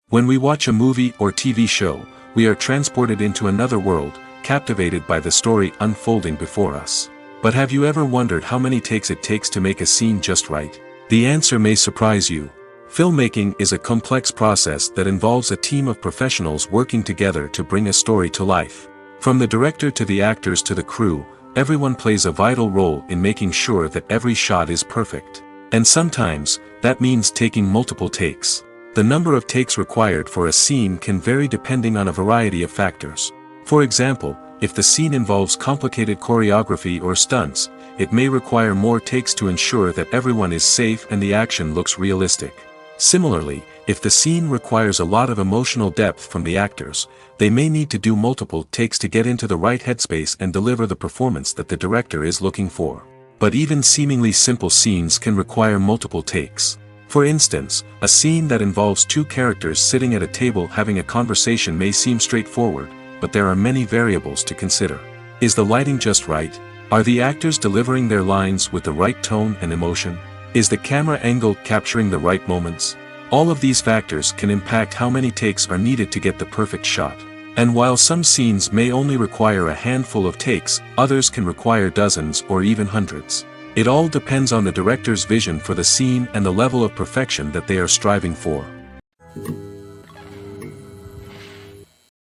When we watch a movie or TV show, we are transported into another world, captivated by the story unfolding before us. But have you ever wondered how many takes it takes to make a scene just right? The answer may surprise you. Filmmaking is a complex process that involves a team of professionals working together to bring a story to life. From the director to the actors to the crew, everyone plays a vital role in making sure that every shot is perfect. And sometimes, that means taking multiple takes. The number of takes required for a scene can vary depending on a variety of factors. For example, if the scene involves complicated choreography or stunts, it may require more takes to ensure that everyone is safe and the action looks realistic. Similarly, if the scene requires a lot of emotional depth from the actors, they may need to do multiple takes to get into the right headspace and deliver the performance that the director is looking for. But even seemingly simple scenes can require multiple takes. For instance, a scene that involves two characters sitting at a table having a conversation may seem straightforward, but there are many variables to consider. Is the lighting just right? Are the actors delivering their lines with the right tone and emotion? Is the camera angle capturing the right moments? All of these factors can impact how many takes are needed to get the perfect shot. And while some scenes may only require a handful of takes, others can require dozens or even hundreds. It all depends on the director's vision for the scene and the level of perfection that they are striving for.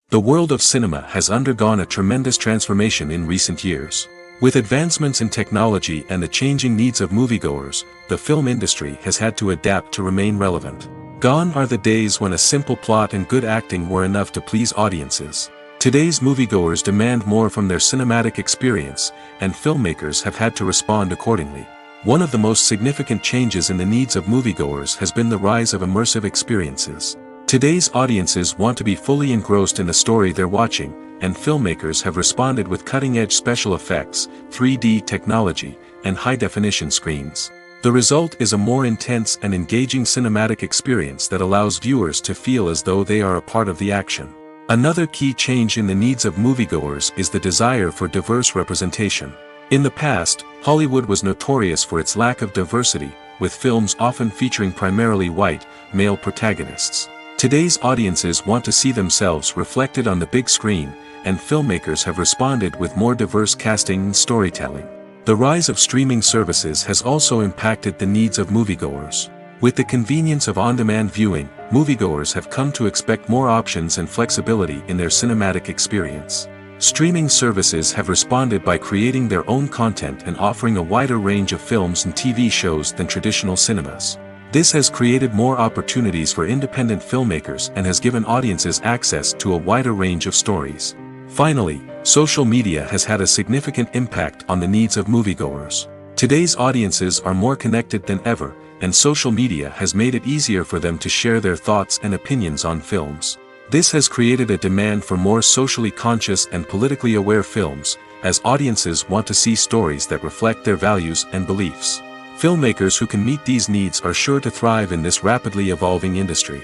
The world of cinema has undergone a tremendous transformation in recent years. With advancements in technology and the changing needs of moviegoers, the film industry has had to adapt to remain relevant. Gone are the days when a simple plot and good acting were enough to please audiences. Today's moviegoers demand more from their cinematic experience, and filmmakers have had to respond accordingly. One of the most significant changes in the needs of moviegoers has been the rise of immersive experiences. Today's audiences want to be fully engrossed in the story they're watching, and filmmakers have responded with cutting-edge special effects, 3D technology, and high-definition screens. The result is a more intense and engaging cinematic experience that allows viewers to feel as though they are a part of the action. Another key change in the needs of moviegoers is the desire for diverse representation. In the past, Hollywood was notorious for its lack of diversity, with films often featuring primarily white, male protagonists. Today's audiences want to see themselves reflected on the big screen, and filmmakers have responded with more diverse casting and storytelling. The rise of streaming services has also impacted the needs of moviegoers. With the convenience of on-demand viewing, moviegoers have come to expect more options and flexibility in their cinematic experience. Streaming services have responded by creating their own content and offering a wider range of films and TV shows than traditional cinemas. This has created more opportunities for independent filmmakers and has given audiences access to a wider range of stories. Finally, social media has had a significant impact on the needs of moviegoers. Today's audiences are more connected than ever, and social media has made it easier for them to share their thoughts and opinions on films. This has created a demand for more socially conscious and politically aware films, as audiences want to see stories that reflect their values and beliefs. Filmmakers who can meet these needs are sure to thrive in this rapidly evolving industry.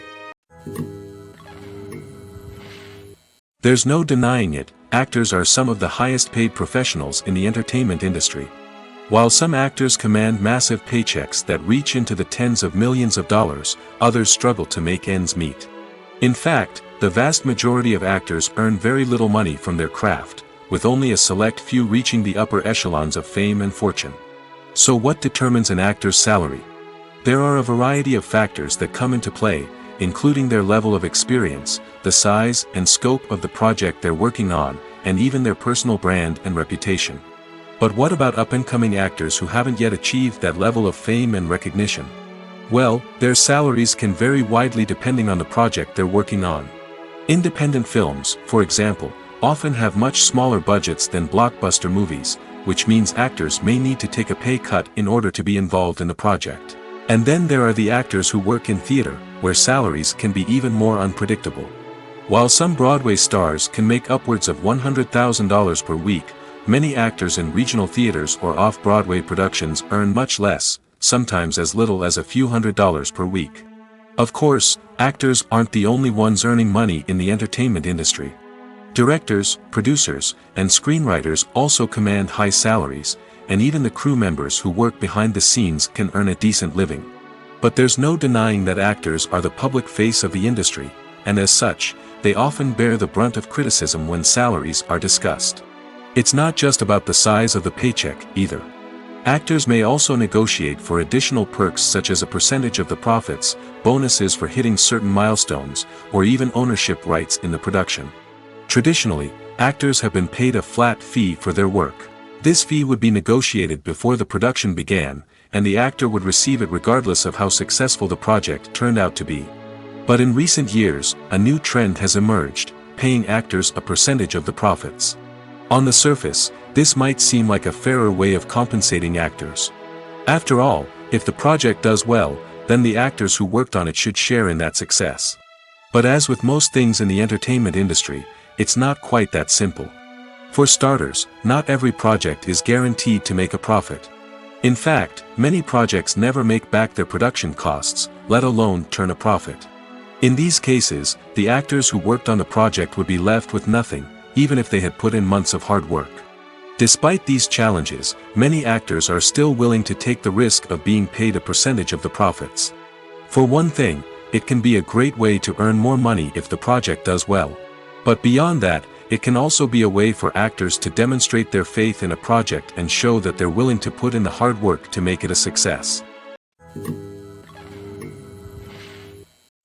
There's no denying it, actors are some of the highest paid professionals in the entertainment industry. While some actors command massive paychecks that reach into the tens of millions of dollars, others struggle to make ends meet. In fact, the vast majority of actors earn very little money from their craft, with only a select few reaching the upper echelons of fame and fortune. So what determines an actor's salary? There are a variety of factors that come into play, including their level of experience, the size and scope of the project they're working on, and even their personal brand and reputation. But what about up-and-coming actors who haven't yet achieved that level of fame and recognition? Well, their salaries can vary widely depending on the project they're working on. Independent films, for example, often have much smaller budgets than blockbuster movies, which means actors may need to take a pay cut in order to be involved in the project. And then there are the actors who work in theater, where salaries can be even more unpredictable. While some Broadway stars can make upwards of $100,000 per week, many actors in regional theaters or off-Broadway productions earn much less, sometimes as little as a few $100s per week. Of course, actors aren't the only ones earning money in the entertainment industry. Directors, producers, and screenwriters also command high salaries, and even the crew members who work behind the scenes can earn a decent living. But there's no denying that actors are the public face of the industry, and as such, they often bear the brunt of criticism when salaries are discussed. It's not just about the size of the paycheck, either. Actors may also negotiate for additional perks such as a percentage of the profits, bonuses for hitting certain milestones, or even ownership rights in the production. Traditionally, actors have been paid a flat fee for their work. This fee would be negotiated before the production began, and the actor would receive it regardless of how successful the project turned out to be. But in recent years, a new trend has emerged, paying actors a percentage of the profits. On the surface, this might seem like a fairer way of compensating actors. After all, if the project does well, then the actors who worked on it should share in that success. But as with most things in the entertainment industry, it's not quite that simple. For starters, not every project is guaranteed to make a profit. In fact, many projects never make back their production costs, let alone turn a profit. In these cases, the actors who worked on the project would be left with nothing, even if they had put in months of hard work. Despite these challenges, many actors are still willing to take the risk of being paid a percentage of the profits. For one thing, it can be a great way to earn more money if the project does well. But beyond that, it can also be a way for actors to demonstrate their faith in a project and show that they're willing to put in the hard work to make it a success.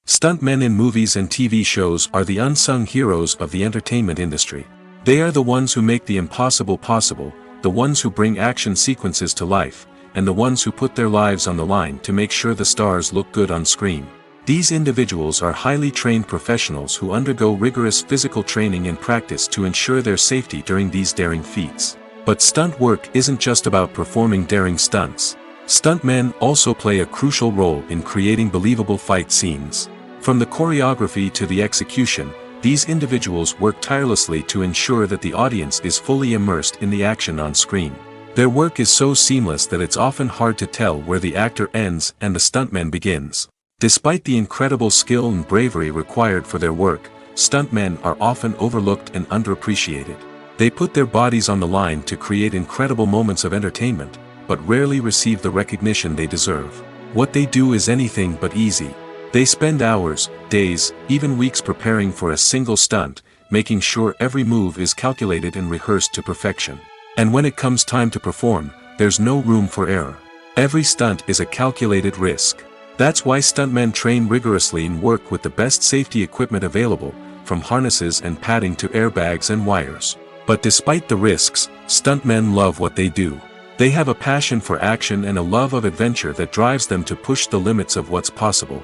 Stuntmen in movies and TV shows are the unsung heroes of the entertainment industry. They are the ones who make the impossible possible, the ones who bring action sequences to life, and the ones who put their lives on the line to make sure the stars look good on screen. These individuals are highly trained professionals who undergo rigorous physical training and practice to ensure their safety during these daring feats. But stunt work isn't just about performing daring stunts. Stuntmen also play a crucial role in creating believable fight scenes. From the choreography to the execution, these individuals work tirelessly to ensure that the audience is fully immersed in the action on screen. Their work is so seamless that it's often hard to tell where the actor ends and the stuntman begins. Despite the incredible skill and bravery required for their work, stuntmen are often overlooked and underappreciated. They put their bodies on the line to create incredible moments of entertainment, but rarely receive the recognition they deserve. What they do is anything but easy. They spend hours, days, even weeks preparing for a single stunt, making sure every move is calculated and rehearsed to perfection. And when it comes time to perform, there's no room for error. Every stunt is a calculated risk. That's why stuntmen train rigorously and work with the best safety equipment available, from harnesses and padding to airbags and wires. But despite the risks, stuntmen love what they do. They have a passion for action and a love of adventure that drives them to push the limits of what's possible.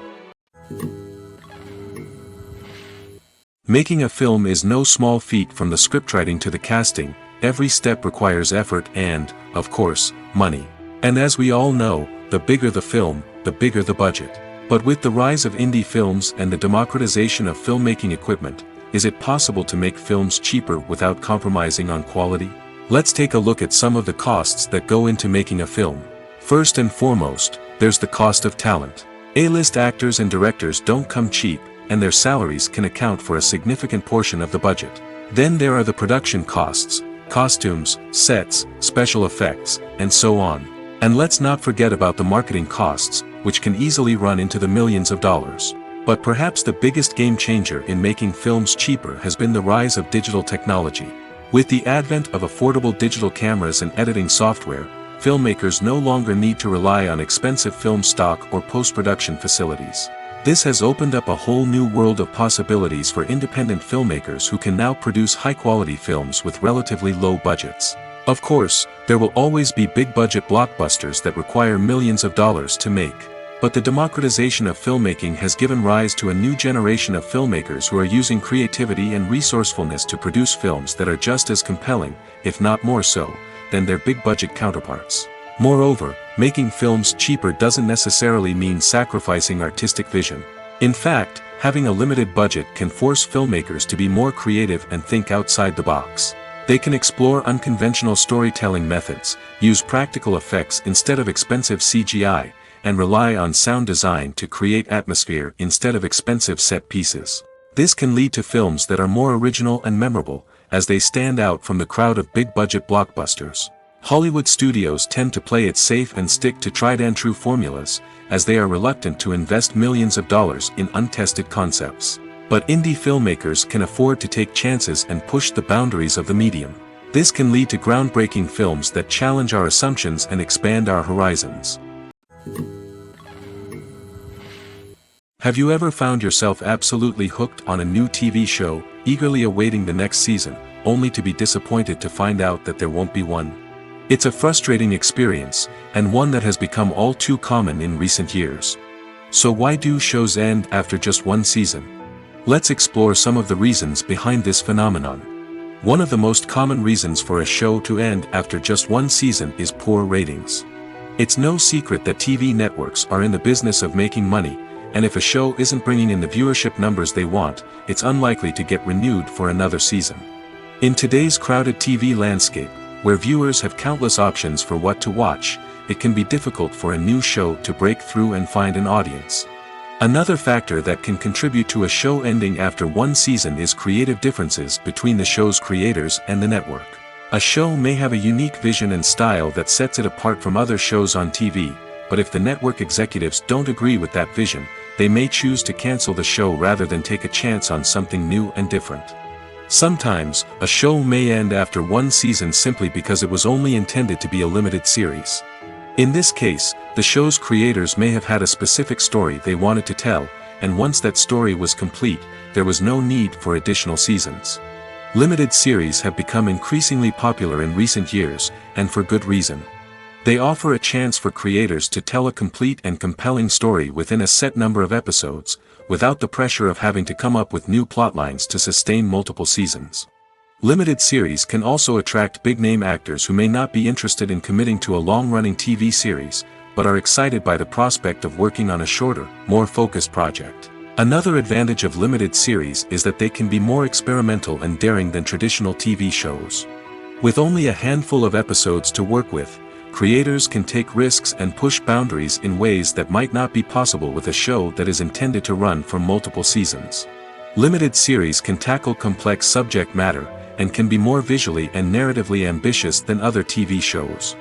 Making a film is no small feat. From the scriptwriting to the casting, every step requires effort and, of course, money. And as we all know, the bigger the film, the bigger the budget. But with the rise of indie films and the democratization of filmmaking equipment, is it possible to make films cheaper without compromising on quality? Let's take a look at some of the costs that go into making a film. First and foremost, there's the cost of talent. A-list actors and directors don't come cheap, and their salaries can account for a significant portion of the budget. Then there are the production costs, costumes, sets, special effects, and so on. And let's not forget about the marketing costs, which can easily run into the millions of dollars. But perhaps the biggest game changer in making films cheaper has been the rise of digital technology. With the advent of affordable digital cameras and editing software, filmmakers no longer need to rely on expensive film stock or post-production facilities. This has opened up a whole new world of possibilities for independent filmmakers who can now produce high-quality films with relatively low budgets. Of course, there will always be big-budget blockbusters that require millions of dollars to make. But the democratization of filmmaking has given rise to a new generation of filmmakers who are using creativity and resourcefulness to produce films that are just as compelling, if not more so, than their big-budget counterparts. Moreover, making films cheaper doesn't necessarily mean sacrificing artistic vision. In fact, having a limited budget can force filmmakers to be more creative and think outside the box. They can explore unconventional storytelling methods, use practical effects instead of expensive CGI, and rely on sound design to create atmosphere instead of expensive set pieces. This can lead to films that are more original and memorable, as they stand out from the crowd of big-budget blockbusters. Hollywood studios tend to play it safe and stick to tried-and-true formulas, as they are reluctant to invest millions of dollars in untested concepts. But indie filmmakers can afford to take chances and push the boundaries of the medium. This can lead to groundbreaking films that challenge our assumptions and expand our horizons. Have you ever found yourself absolutely hooked on a new TV show, eagerly awaiting the next season, only to be disappointed to find out that there won't be one? It's a frustrating experience, and one that has become all too common in recent years. So why do shows end after just one season? Let's explore some of the reasons behind this phenomenon. One of the most common reasons for a show to end after just one season is poor ratings. It's no secret that TV networks are in the business of making money, and if a show isn't bringing in the viewership numbers they want, it's unlikely to get renewed for another season. In today's crowded TV landscape, where viewers have countless options for what to watch, it can be difficult for a new show to break through and find an audience. Another factor that can contribute to a show ending after one season is creative differences between the show's creators and the network. A show may have a unique vision and style that sets it apart from other shows on TV, but if the network executives don't agree with that vision, they may choose to cancel the show rather than take a chance on something new and different. Sometimes, a show may end after one season simply because it was only intended to be a limited series. In this case, the show's creators may have had a specific story they wanted to tell, and once that story was complete, there was no need for additional seasons. Limited series have become increasingly popular in recent years, and for good reason. They offer a chance for creators to tell a complete and compelling story within a set number of episodes, without the pressure of having to come up with new plotlines to sustain multiple seasons. Limited series can also attract big-name actors who may not be interested in committing to a long-running TV series, but are excited by the prospect of working on a shorter, more focused project. Another advantage of limited series is that they can be more experimental and daring than traditional TV shows. With only a handful of episodes to work with, creators can take risks and push boundaries in ways that might not be possible with a show that is intended to run for multiple seasons. Limited series can tackle complex subject matter, and can be more visually and narratively ambitious than other TV shows.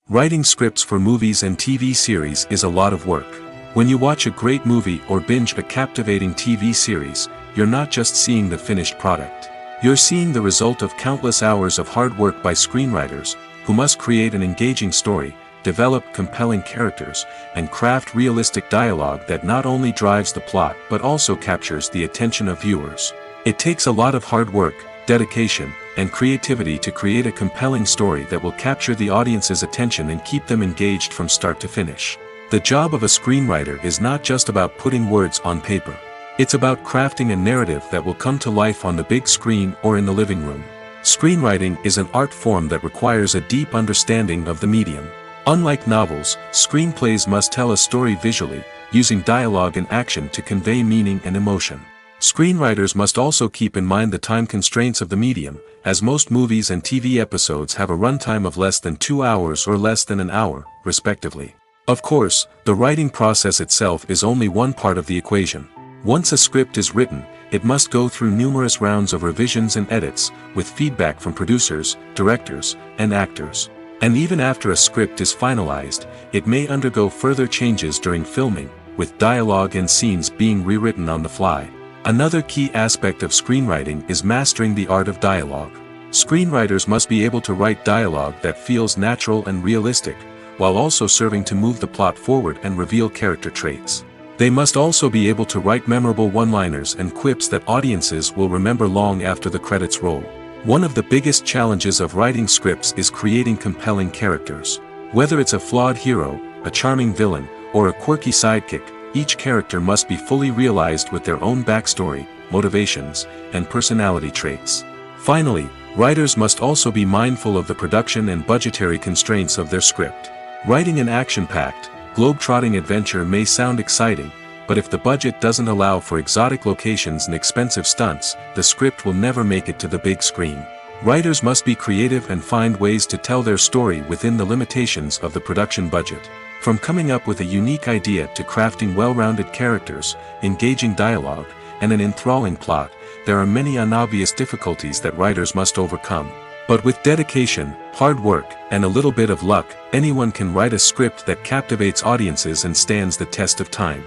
Writing scripts for movies and TV series is a lot of work. When you watch a great movie or binge a captivating TV series, you're not just seeing the finished product. You're seeing the result of countless hours of hard work by screenwriters, who must create an engaging story, develop compelling characters, and craft realistic dialogue that not only drives the plot but also captures the attention of viewers. It takes a lot of hard work, dedication, and creativity to create a compelling story that will capture the audience's attention and keep them engaged from start to finish. The job of a screenwriter is not just about putting words on paper. It's about crafting a narrative that will come to life on the big screen or in the living room. Screenwriting is an art form that requires a deep understanding of the medium. Unlike novels, screenplays must tell a story visually, using dialogue and action to convey meaning and emotion. Screenwriters must also keep in mind the time constraints of the medium, as most movies and TV episodes have a runtime of less than 2 hours or less than an hour, respectively. Of course, the writing process itself is only one part of the equation. Once a script is written, it must go through numerous rounds of revisions and edits, with feedback from producers, directors, and actors. And even after a script is finalized, it may undergo further changes during filming, with dialogue and scenes being rewritten on the fly. Another key aspect of screenwriting is mastering the art of dialogue. Screenwriters must be able to write dialogue that feels natural and realistic, while also serving to move the plot forward and reveal character traits. They must also be able to write memorable one-liners and quips that audiences will remember long after the credits roll. One of the biggest challenges of writing scripts is creating compelling characters. Whether it's a flawed hero, a charming villain, or a quirky sidekick, each character must be fully realized with their own backstory, motivations, and personality traits. Finally, writers must also be mindful of the production and budgetary constraints of their script. Writing an action-packed, globe-trotting adventure may sound exciting, but if the budget doesn't allow for exotic locations and expensive stunts, the script will never make it to the big screen. Writers must be creative and find ways to tell their story within the limitations of the production budget. From coming up with a unique idea to crafting well-rounded characters, engaging dialogue, and an enthralling plot, there are many unobvious difficulties that writers must overcome. But with dedication, hard work, and a little bit of luck, anyone can write a script that captivates audiences and stands the test of time.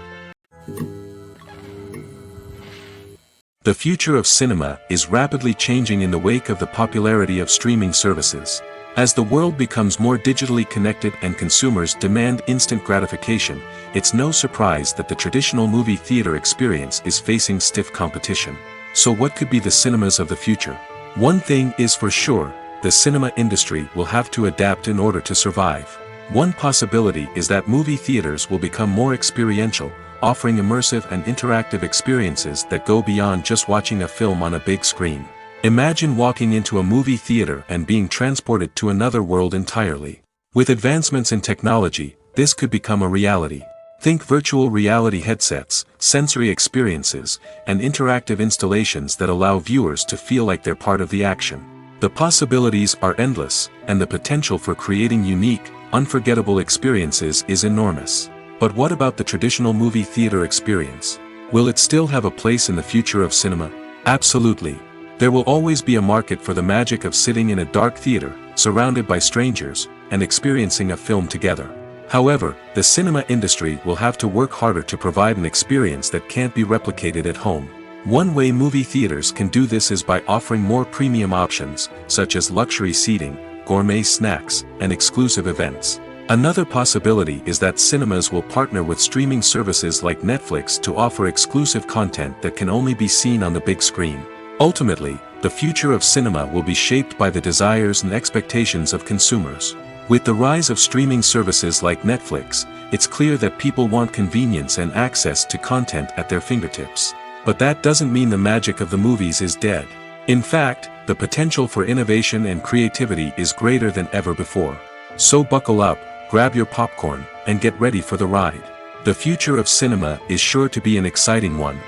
The future of cinema is rapidly changing in the wake of the popularity of streaming services. As the world becomes more digitally connected and consumers demand instant gratification, it's no surprise that the traditional movie theater experience is facing stiff competition. So what could be the cinemas of the future? One thing is for sure, the cinema industry will have to adapt in order to survive. One possibility is that movie theaters will become more experiential, offering immersive and interactive experiences that go beyond just watching a film on a big screen. Imagine walking into a movie theater and being transported to another world entirely. With advancements in technology, this could become a reality. Think virtual reality headsets, sensory experiences, and interactive installations that allow viewers to feel like they're part of the action. The possibilities are endless, and the potential for creating unique, unforgettable experiences is enormous. But what about the traditional movie theater experience? Will it still have a place in the future of cinema? Absolutely. There will always be a market for the magic of sitting in a dark theater, surrounded by strangers, and experiencing a film together. However, the cinema industry will have to work harder to provide an experience that can't be replicated at home. One way movie theaters can do this is by offering more premium options, such as luxury seating, gourmet snacks, and exclusive events. Another possibility is that cinemas will partner with streaming services like Netflix to offer exclusive content that can only be seen on the big screen. Ultimately, the future of cinema will be shaped by the desires and expectations of consumers. With the rise of streaming services like Netflix, it's clear that people want convenience and access to content at their fingertips. But that doesn't mean the magic of the movies is dead. In fact, the potential for innovation and creativity is greater than ever before. So buckle up, grab your popcorn, and get ready for the ride. The future of cinema is sure to be an exciting one.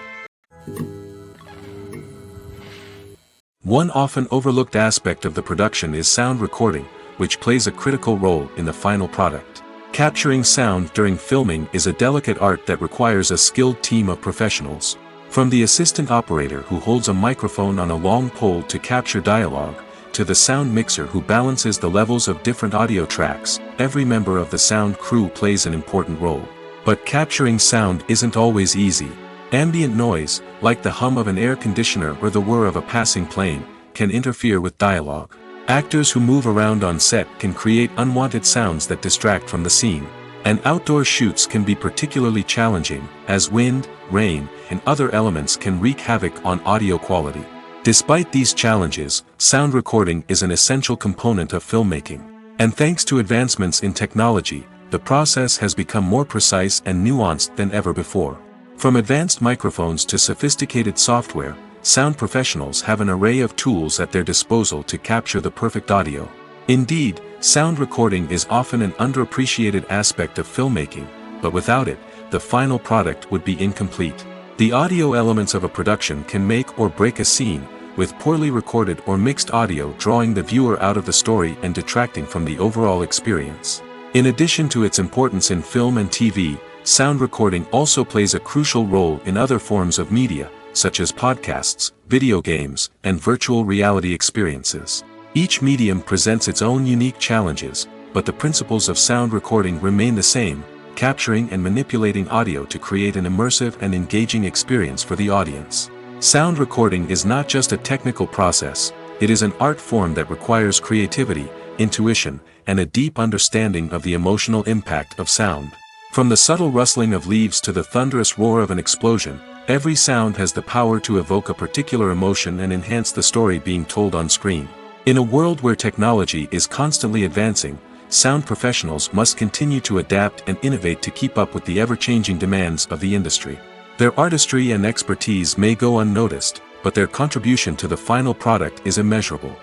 One often overlooked aspect of the production is sound recording, which plays a critical role in the final product. Capturing sound during filming is a delicate art that requires a skilled team of professionals. From the assistant operator who holds a microphone on a long pole to capture dialogue, to the sound mixer who balances the levels of different audio tracks, every member of the sound crew plays an important role. But capturing sound isn't always easy. Ambient noise, like the hum of an air conditioner or the whir of a passing plane, can interfere with dialogue. Actors who move around on set can create unwanted sounds that distract from the scene. And outdoor shoots can be particularly challenging, as wind, rain, and other elements can wreak havoc on audio quality. Despite these challenges, sound recording is an essential component of filmmaking. And thanks to advancements in technology, the process has become more precise and nuanced than ever before. From advanced microphones to sophisticated software, sound professionals have an array of tools at their disposal to capture the perfect audio. Indeed, sound recording is often an underappreciated aspect of filmmaking, but without it, the final product would be incomplete. The audio elements of a production can make or break a scene, with poorly recorded or mixed audio drawing the viewer out of the story and detracting from the overall experience. In addition to its importance in film and TV, sound recording also plays a crucial role in other forms of media, such as podcasts, video games, and virtual reality experiences. Each medium presents its own unique challenges, but the principles of sound recording remain the same: capturing and manipulating audio to create an immersive and engaging experience for the audience. Sound recording is not just a technical process, it is an art form that requires creativity, intuition, and a deep understanding of the emotional impact of sound. From the subtle rustling of leaves to the thunderous roar of an explosion, every sound has the power to evoke a particular emotion and enhance the story being told on screen. In a world where technology is constantly advancing, sound professionals must continue to adapt and innovate to keep up with the ever-changing demands of the industry. Their artistry and expertise may go unnoticed, but their contribution to the final product is immeasurable.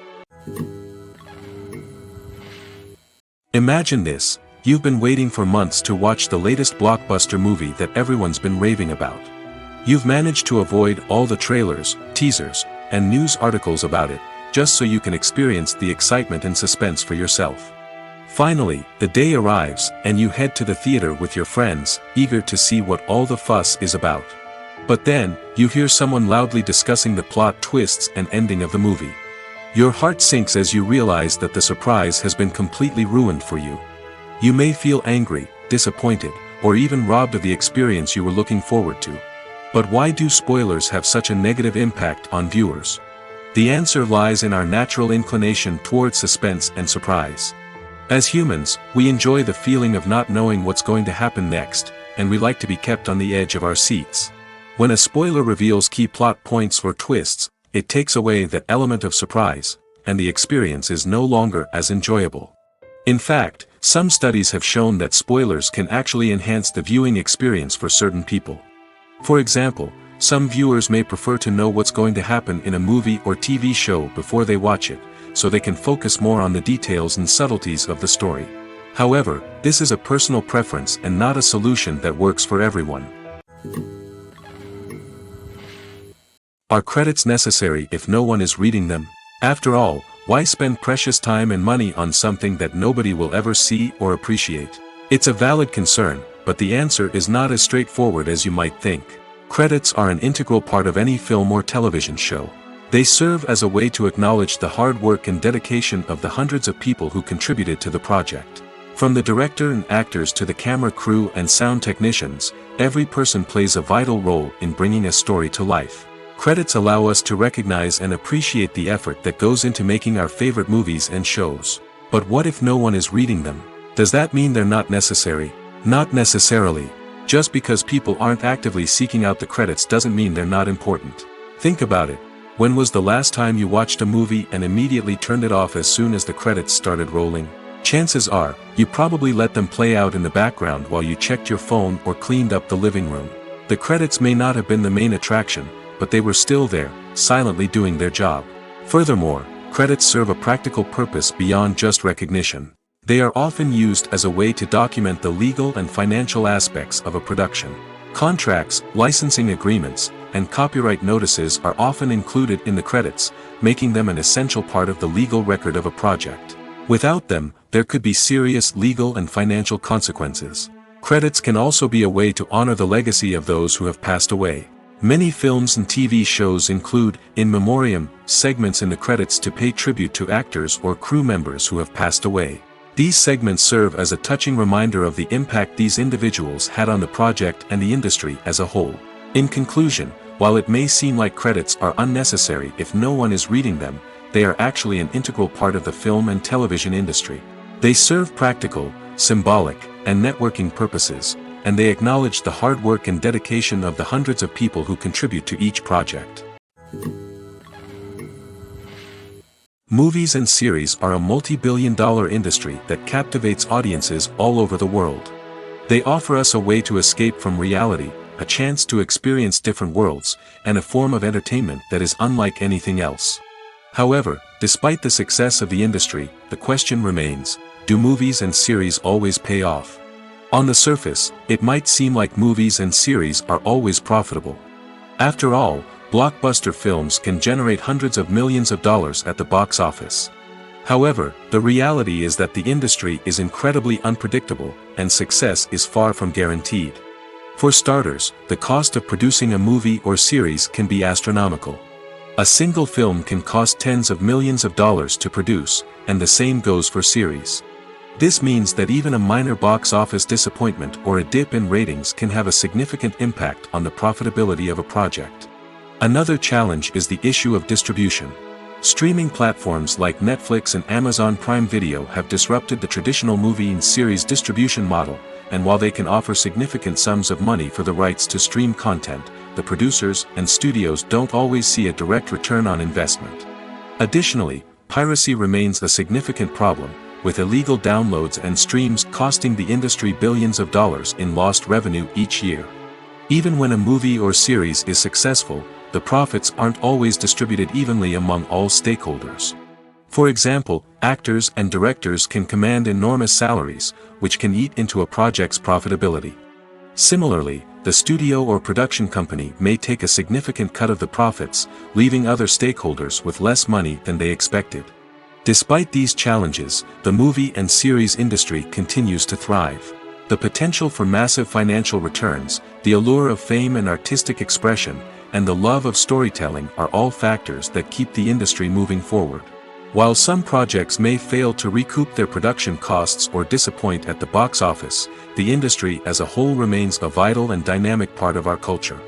Imagine this: you've been waiting for months to watch the latest blockbuster movie that everyone's been raving about. You've managed to avoid all the trailers, teasers, and news articles about it, just so you can experience the excitement and suspense for yourself. Finally, the day arrives, and you head to the theater with your friends, eager to see what all the fuss is about. But then, you hear someone loudly discussing the plot twists and ending of the movie. Your heart sinks as you realize that the surprise has been completely ruined for you. You may feel angry, disappointed, or even robbed of the experience you were looking forward to. But why do spoilers have such a negative impact on viewers? The answer lies in our natural inclination towards suspense and surprise. As humans, we enjoy the feeling of not knowing what's going to happen next, and we like to be kept on the edge of our seats. When a spoiler reveals key plot points or twists, it takes away that element of surprise, and the experience is no longer as enjoyable. In fact, some studies have shown that spoilers can actually enhance the viewing experience for certain people. For example, some viewers may prefer to know what's going to happen in a movie or TV show before they watch it, so they can focus more on the details and subtleties of the story. However, this is a personal preference and not a solution that works for everyone. Are credits necessary if no one is reading them? After all, why spend precious time and money on something that nobody will ever see or appreciate? It's a valid concern, but the answer is not as straightforward as you might think. Credits are an integral part of any film or television show. They serve as a way to acknowledge the hard work and dedication of the hundreds of people who contributed to the project. From the director and actors to the camera crew and sound technicians, every person plays a vital role in bringing a story to life. Credits allow us to recognize and appreciate the effort that goes into making our favorite movies and shows. But what if no one is reading them? Does that mean they're not necessary? Not necessarily. Just because people aren't actively seeking out the credits doesn't mean they're not important. Think about it. When was the last time you watched a movie and immediately turned it off as soon as the credits started rolling? Chances are, you probably let them play out in the background while you checked your phone or cleaned up the living room. The credits may not have been the main attraction, but they were still there, silently doing their job. Furthermore, credits serve a practical purpose beyond just recognition. They are often used as a way to document the legal and financial aspects of a production. Contracts, licensing agreements, and copyright notices are often included in the credits, making them an essential part of the legal record of a project. Without them, there could be serious legal and financial consequences. Credits can also be a way to honor the legacy of those who have passed away. Many films and TV shows include, in memoriam, segments in the credits to pay tribute to actors or crew members who have passed away. These segments serve as a touching reminder of the impact these individuals had on the project and the industry as a whole. In conclusion, while it may seem like credits are unnecessary if no one is reading them, they are actually an integral part of the film and television industry. They serve practical, symbolic, and networking purposes, and they acknowledge the hard work and dedication of the hundreds of people who contribute to each project. Movies and series are a multi-billion-dollar industry that captivates audiences all over the world. They offer us a way to escape from reality, a chance to experience different worlds, and a form of entertainment that is unlike anything else. However, despite the success of the industry, the question remains, do movies and series always pay off? On the surface, it might seem like movies and series are always profitable. After all, blockbuster films can generate hundreds of millions of dollars at the box office. However, the reality is that the industry is incredibly unpredictable, and success is far from guaranteed. For starters, the cost of producing a movie or series can be astronomical. A single film can cost tens of millions of dollars to produce, and the same goes for series. This means that even a minor box office disappointment or a dip in ratings can have a significant impact on the profitability of a project. Another challenge is the issue of distribution. Streaming platforms like Netflix and Amazon Prime Video have disrupted the traditional movie and series distribution model, and while they can offer significant sums of money for the rights to stream content, the producers and studios don't always see a direct return on investment. Additionally, piracy remains a significant problem, with illegal downloads and streams costing the industry billions of dollars in lost revenue each year. Even when a movie or series is successful, the profits aren't always distributed evenly among all stakeholders. For example, actors and directors can command enormous salaries, which can eat into a project's profitability. Similarly, the studio or production company may take a significant cut of the profits, leaving other stakeholders with less money than they expected. Despite these challenges, the movie and series industry continues to thrive. The potential for massive financial returns, the allure of fame and artistic expression, and the love of storytelling are all factors that keep the industry moving forward. While some projects may fail to recoup their production costs or disappoint at the box office, the industry as a whole remains a vital and dynamic part of our culture.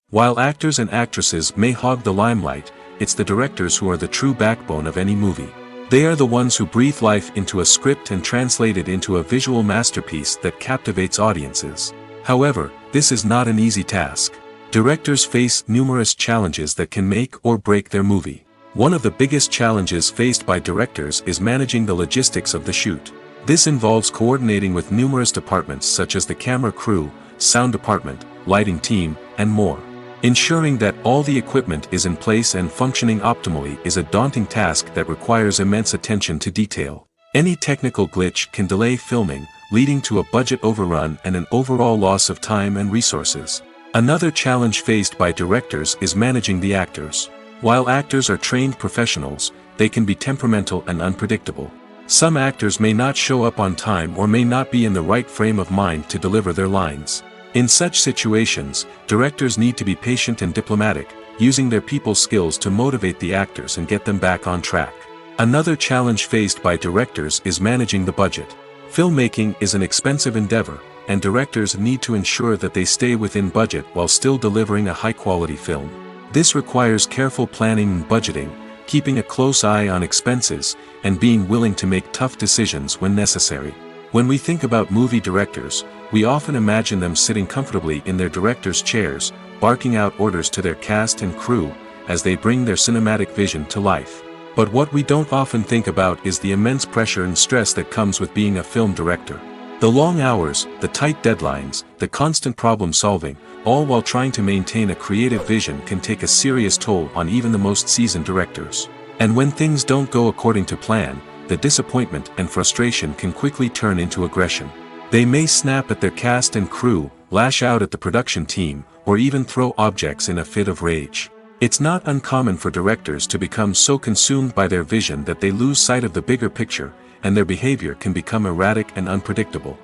While actors and actresses may hog the limelight, it's the directors who are the true backbone of any movie. They are the ones who breathe life into a script and translate it into a visual masterpiece that captivates audiences. However, this is not an easy task. Directors face numerous challenges that can make or break their movie. One of the biggest challenges faced by directors is managing the logistics of the shoot. This involves coordinating with numerous departments such as the camera crew, sound department, lighting team, and more. Ensuring that all the equipment is in place and functioning optimally is a daunting task that requires immense attention to detail. Any technical glitch can delay filming, leading to a budget overrun and an overall loss of time and resources. Another challenge faced by directors is managing the actors. While actors are trained professionals, they can be temperamental and unpredictable. Some actors may not show up on time or may not be in the right frame of mind to deliver their lines. In such situations, directors need to be patient and diplomatic, using their people skills to motivate the actors and get them back on track. Another challenge faced by directors is managing the budget. Filmmaking is an expensive endeavor, and directors need to ensure that they stay within budget while still delivering a high-quality film. This requires careful planning and budgeting, keeping a close eye on expenses, and being willing to make tough decisions when necessary. When we think about movie directors, we often imagine them sitting comfortably in their director's chairs, barking out orders to their cast and crew, as they bring their cinematic vision to life. But what we don't often think about is the immense pressure and stress that comes with being a film director. The long hours, the tight deadlines, the constant problem solving, all while trying to maintain a creative vision can take a serious toll on even the most seasoned directors. And when things don't go according to plan, the disappointment and frustration can quickly turn into aggression. They may snap at their cast and crew, lash out at the production team, or even throw objects in a fit of rage. It's not uncommon for directors to become so consumed by their vision that they lose sight of the bigger picture, and their behavior can become erratic and unpredictable.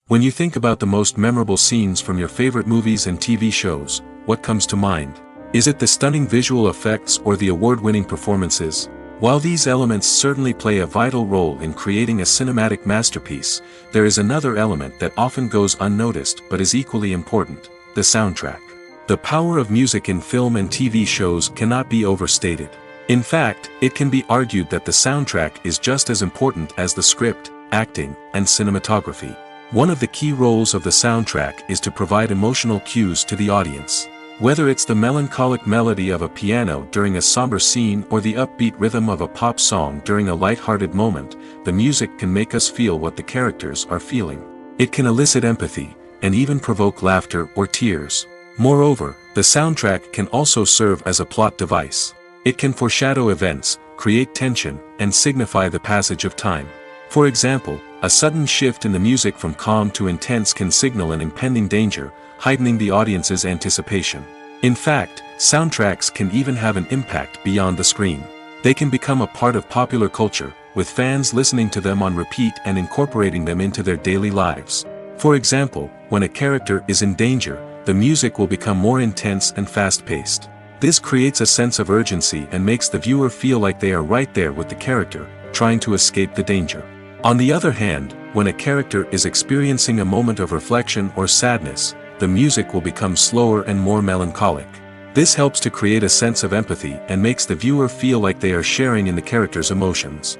When you think about the most memorable scenes from your favorite movies and TV shows, what comes to mind? Is it the stunning visual effects or the award-winning performances? While these elements certainly play a vital role in creating a cinematic masterpiece, there is another element that often goes unnoticed but is equally important: the soundtrack. The power of music in film and TV shows cannot be overstated. In fact, it can be argued that the soundtrack is just as important as the script, acting, and cinematography. One of the key roles of the soundtrack is to provide emotional cues to the audience. Whether it's the melancholic melody of a piano during a somber scene or the upbeat rhythm of a pop song during a light-hearted moment, the music can make us feel what the characters are feeling. It can elicit empathy, and even provoke laughter or tears. Moreover, the soundtrack can also serve as a plot device. It can foreshadow events, create tension, and signify the passage of time. For example, a sudden shift in the music from calm to intense can signal an impending danger, heightening the audience's anticipation. In fact, soundtracks can even have an impact beyond the screen. They can become a part of popular culture, with fans listening to them on repeat and incorporating them into their daily lives. For example, when a character is in danger, the music will become more intense and fast-paced. This creates a sense of urgency and makes the viewer feel like they are right there with the character, trying to escape the danger. On the other hand, when a character is experiencing a moment of reflection or sadness, the music will become slower and more melancholic. This helps to create a sense of empathy and makes the viewer feel like they are sharing in the character's emotions.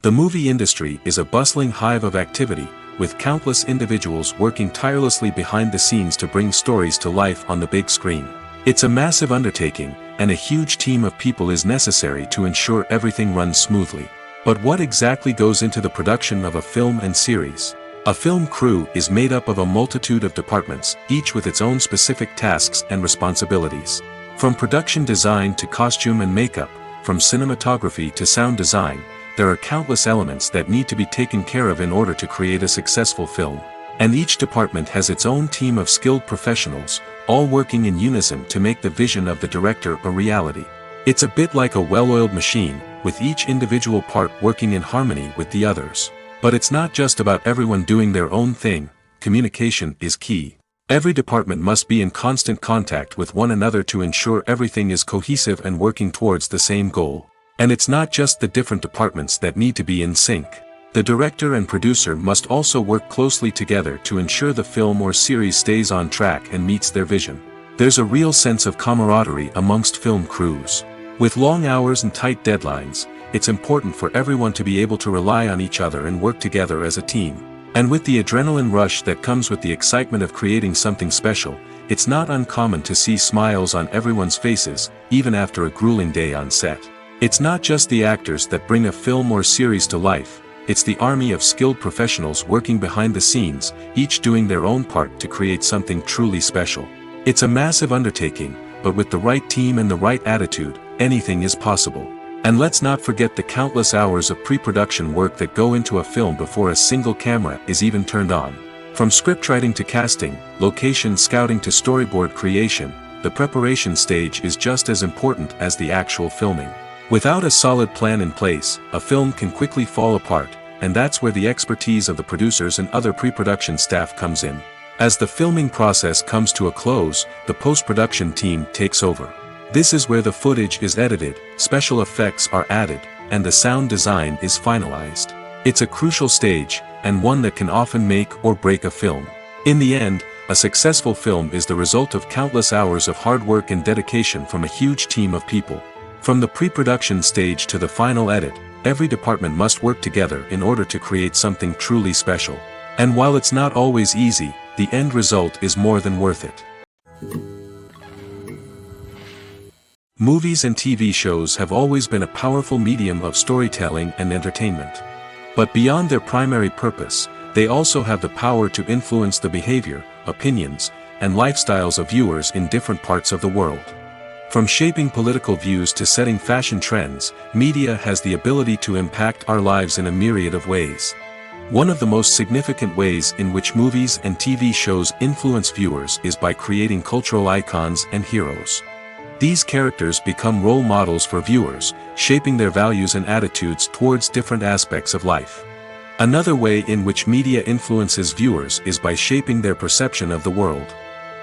The movie industry is a bustling hive of activity, with countless individuals working tirelessly behind the scenes to bring stories to life on the big screen. It's a massive undertaking, and a huge team of people is necessary to ensure everything runs smoothly. But what exactly goes into the production of a film and series? A film crew is made up of a multitude of departments, each with its own specific tasks and responsibilities. From production design to costume and makeup, from cinematography to sound design, there are countless elements that need to be taken care of in order to create a successful film. And each department has its own team of skilled professionals, all working in unison to make the vision of the director a reality. It's a bit like a well-oiled machine, with each individual part working in harmony with the others. But it's not just about everyone doing their own thing. Communication is key. Every department must be in constant contact with one another to ensure everything is cohesive and working towards the same goal. And it's not just the different departments that need to be in sync. The director and producer must also work closely together to ensure the film or series stays on track and meets their vision. There's a real sense of camaraderie amongst film crews. With long hours and tight deadlines, it's important for everyone to be able to rely on each other and work together as a team. And with the adrenaline rush that comes with the excitement of creating something special, it's not uncommon to see smiles on everyone's faces, even after a grueling day on set. It's not just the actors that bring a film or series to life, it's the army of skilled professionals working behind the scenes, each doing their own part to create something truly special. It's a massive undertaking, but with the right team and the right attitude, anything is possible. And let's not forget the countless hours of pre-production work that go into a film before a single camera is even turned on. From scriptwriting to casting, location scouting to storyboard creation, the preparation stage is just as important as the actual filming. Without a solid plan in place, a film can quickly fall apart, and that's where the expertise of the producers and other pre-production staff comes in. As the filming process comes to a close, the post-production team takes over. This is where the footage is edited, special effects are added, and the sound design is finalized. It's a crucial stage, and one that can often make or break a film. In the end, a successful film is the result of countless hours of hard work and dedication from a huge team of people. From the pre-production stage to the final edit, every department must work together in order to create something truly special. And while it's not always easy, the end result is more than worth it. Movies and TV shows have always been a powerful medium of storytelling and entertainment. But beyond their primary purpose, they also have the power to influence the behavior, opinions, and lifestyles of viewers in different parts of the world. From shaping political views to setting fashion trends, media has the ability to impact our lives in a myriad of ways. One of the most significant ways in which movies and TV shows influence viewers is by creating cultural icons and heroes. These characters become role models for viewers, shaping their values and attitudes towards different aspects of life. Another way in which media influences viewers is by shaping their perception of the world.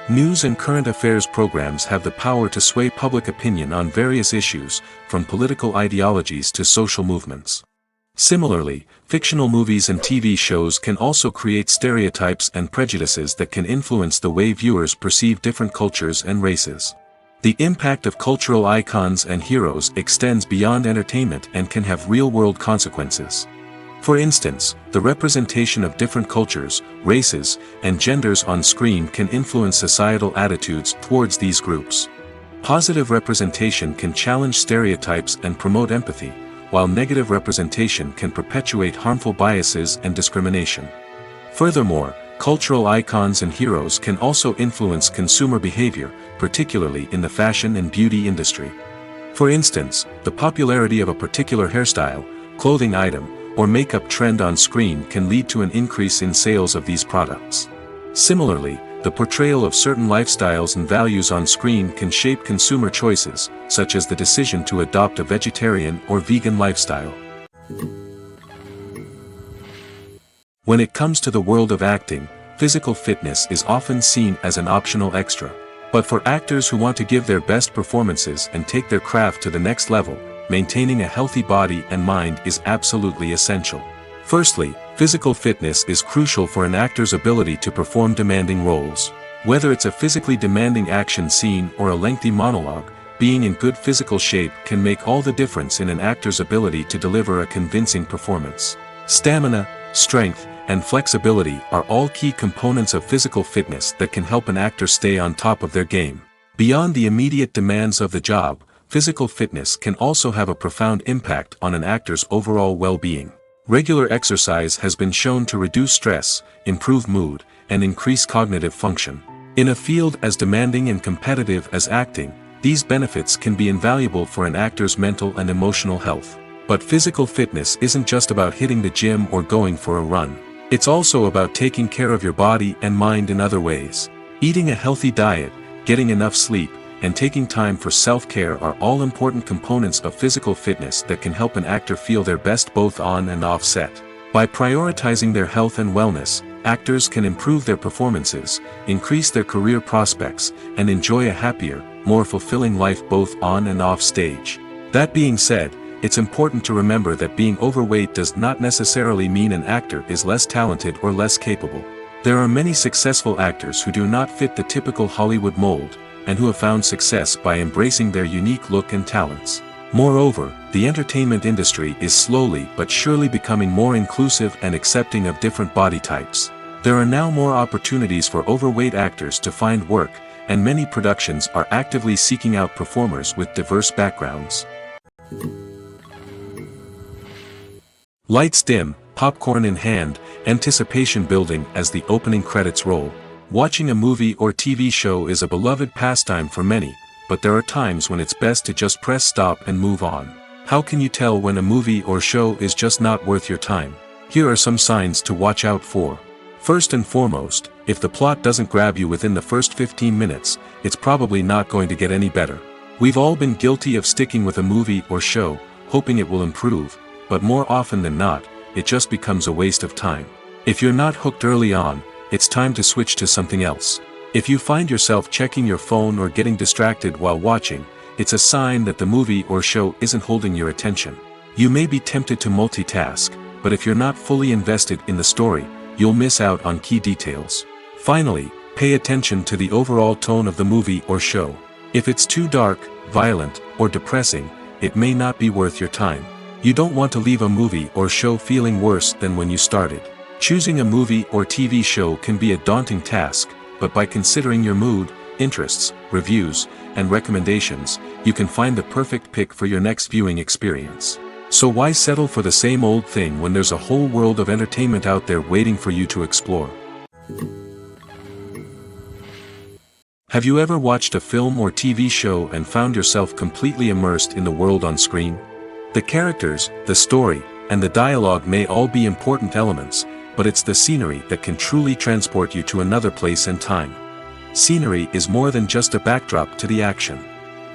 News and current affairs programs have the power to sway public opinion on various issues, from political ideologies to social movements. Similarly, fictional movies and TV shows can also create stereotypes and prejudices that can influence the way viewers perceive different cultures and races. The impact of cultural icons and heroes extends beyond entertainment and can have real-world consequences. For instance, the representation of different cultures, races, and genders on screen can influence societal attitudes towards these groups. Positive representation can challenge stereotypes and promote empathy, while negative representation can perpetuate harmful biases and discrimination. Furthermore, cultural icons and heroes can also influence consumer behavior, particularly in the fashion and beauty industry. For instance, the popularity of a particular hairstyle, clothing item, or makeup trend on screen can lead to an increase in sales of these products. Similarly, the portrayal of certain lifestyles and values on screen can shape consumer choices, such as the decision to adopt a vegetarian or vegan lifestyle. When it comes to the world of acting, physical fitness is often seen as an optional extra. But for actors who want to give their best performances and take their craft to the next level, maintaining a healthy body and mind is absolutely essential. Firstly, physical fitness is crucial for an actor's ability to perform demanding roles. Whether it's a physically demanding action scene or a lengthy monologue, being in good physical shape can make all the difference in an actor's ability to deliver a convincing performance. Stamina, strength, and flexibility are all key components of physical fitness that can help an actor stay on top of their game. Beyond the immediate demands of the job, physical fitness can also have a profound impact on an actor's overall well-being. Regular exercise has been shown to reduce stress, improve mood, and increase cognitive function. In a field as demanding and competitive as acting, these benefits can be invaluable for an actor's mental and emotional health. But physical fitness isn't just about hitting the gym or going for a run. It's also about taking care of your body and mind in other ways. Eating a healthy diet, getting enough sleep, and taking time for self-care are all important components of physical fitness that can help an actor feel their best both on and off set. By prioritizing their health and wellness, actors can improve their performances, increase their career prospects, and enjoy a happier, more fulfilling life both on and off stage. That being said, it's important to remember that being overweight does not necessarily mean an actor is less talented or less capable. There are many successful actors who do not fit the typical Hollywood mold, and who have found success by embracing their unique look and talents. Moreover, the entertainment industry is slowly but surely becoming more inclusive and accepting of different body types. There are now more opportunities for overweight actors to find work, and many productions are actively seeking out performers with diverse backgrounds. Lights dim, popcorn in hand, anticipation building as the opening credits roll. Watching a movie or TV show is a beloved pastime for many, but there are times when it's best to just press stop and move on. How can you tell when a movie or show is just not worth your time? Here are some signs to watch out for. First and foremost, if the plot doesn't grab you within the first 15 minutes, it's probably not going to get any better. We've all been guilty of sticking with a movie or show, hoping it will improve, but more often than not, it just becomes a waste of time. If you're not hooked early on, it's time to switch to something else. If you find yourself checking your phone or getting distracted while watching, it's a sign that the movie or show isn't holding your attention. You may be tempted to multitask, but if you're not fully invested in the story, you'll miss out on key details. Finally, pay attention to the overall tone of the movie or show. If it's too dark, violent, or depressing, it may not be worth your time. You don't want to leave a movie or show feeling worse than when you started. Choosing a movie or TV show can be a daunting task, but by considering your mood, interests, reviews, and recommendations, you can find the perfect pick for your next viewing experience. So why settle for the same old thing when there's a whole world of entertainment out there waiting for you to explore? Have you ever watched a film or TV show and found yourself completely immersed in the world on screen? The characters, the story, and the dialogue may all be important elements, but it's the scenery that can truly transport you to another place and time. Scenery is more than just a backdrop to the action.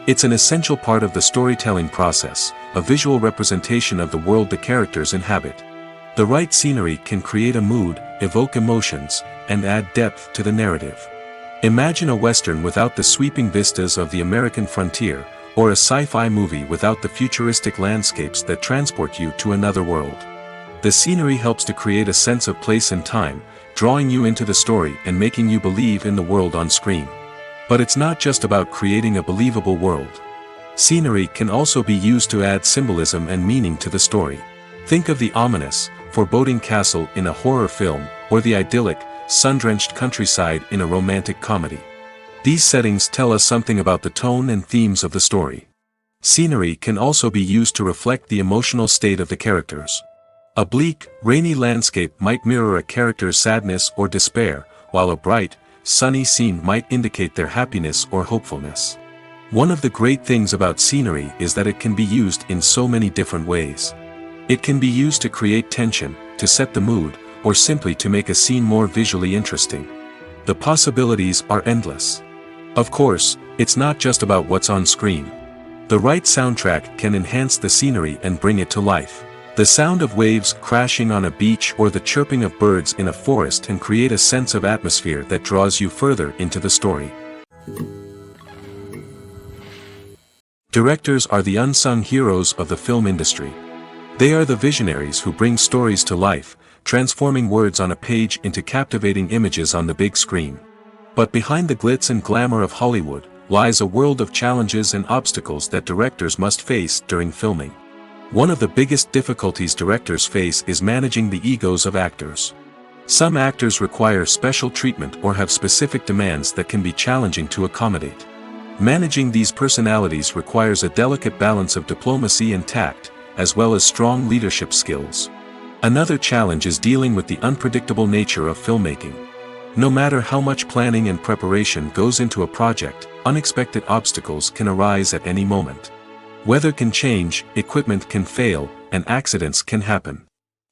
It's an essential part of the storytelling process, a visual representation of the world the characters inhabit. The right scenery can create a mood, evoke emotions, and add depth to the narrative. Imagine a Western without the sweeping vistas of the American frontier, or a sci-fi movie without the futuristic landscapes that transport you to another world. The scenery helps to create a sense of place and time, drawing you into the story and making you believe in the world on screen. But it's not just about creating a believable world. Scenery can also be used to add symbolism and meaning to the story. Think of the ominous, foreboding castle in a horror film, or the idyllic, sun-drenched countryside in a romantic comedy. These settings tell us something about the tone and themes of the story. Scenery can also be used to reflect the emotional state of the characters. A bleak, rainy landscape might mirror a character's sadness or despair, while a bright, sunny scene might indicate their happiness or hopefulness. One of the great things about scenery is that it can be used in so many different ways. It can be used to create tension, to set the mood, or simply to make a scene more visually interesting. The possibilities are endless. Of course, it's not just about what's on screen. The right soundtrack can enhance the scenery and bring it to life. The sound of waves crashing on a beach or the chirping of birds in a forest can create a sense of atmosphere that draws you further into the story. Directors are the unsung heroes of the film industry. They are the visionaries who bring stories to life, transforming words on a page into captivating images on the big screen. But behind the glitz and glamour of Hollywood, lies a world of challenges and obstacles that directors must face during filming. One of the biggest difficulties directors face is managing the egos of actors. Some actors require special treatment or have specific demands that can be challenging to accommodate. Managing these personalities requires a delicate balance of diplomacy and tact, as well as strong leadership skills. Another challenge is dealing with the unpredictable nature of filmmaking. No matter how much planning and preparation goes into a project, unexpected obstacles can arise at any moment. Weather can change, equipment can fail, and accidents can happen.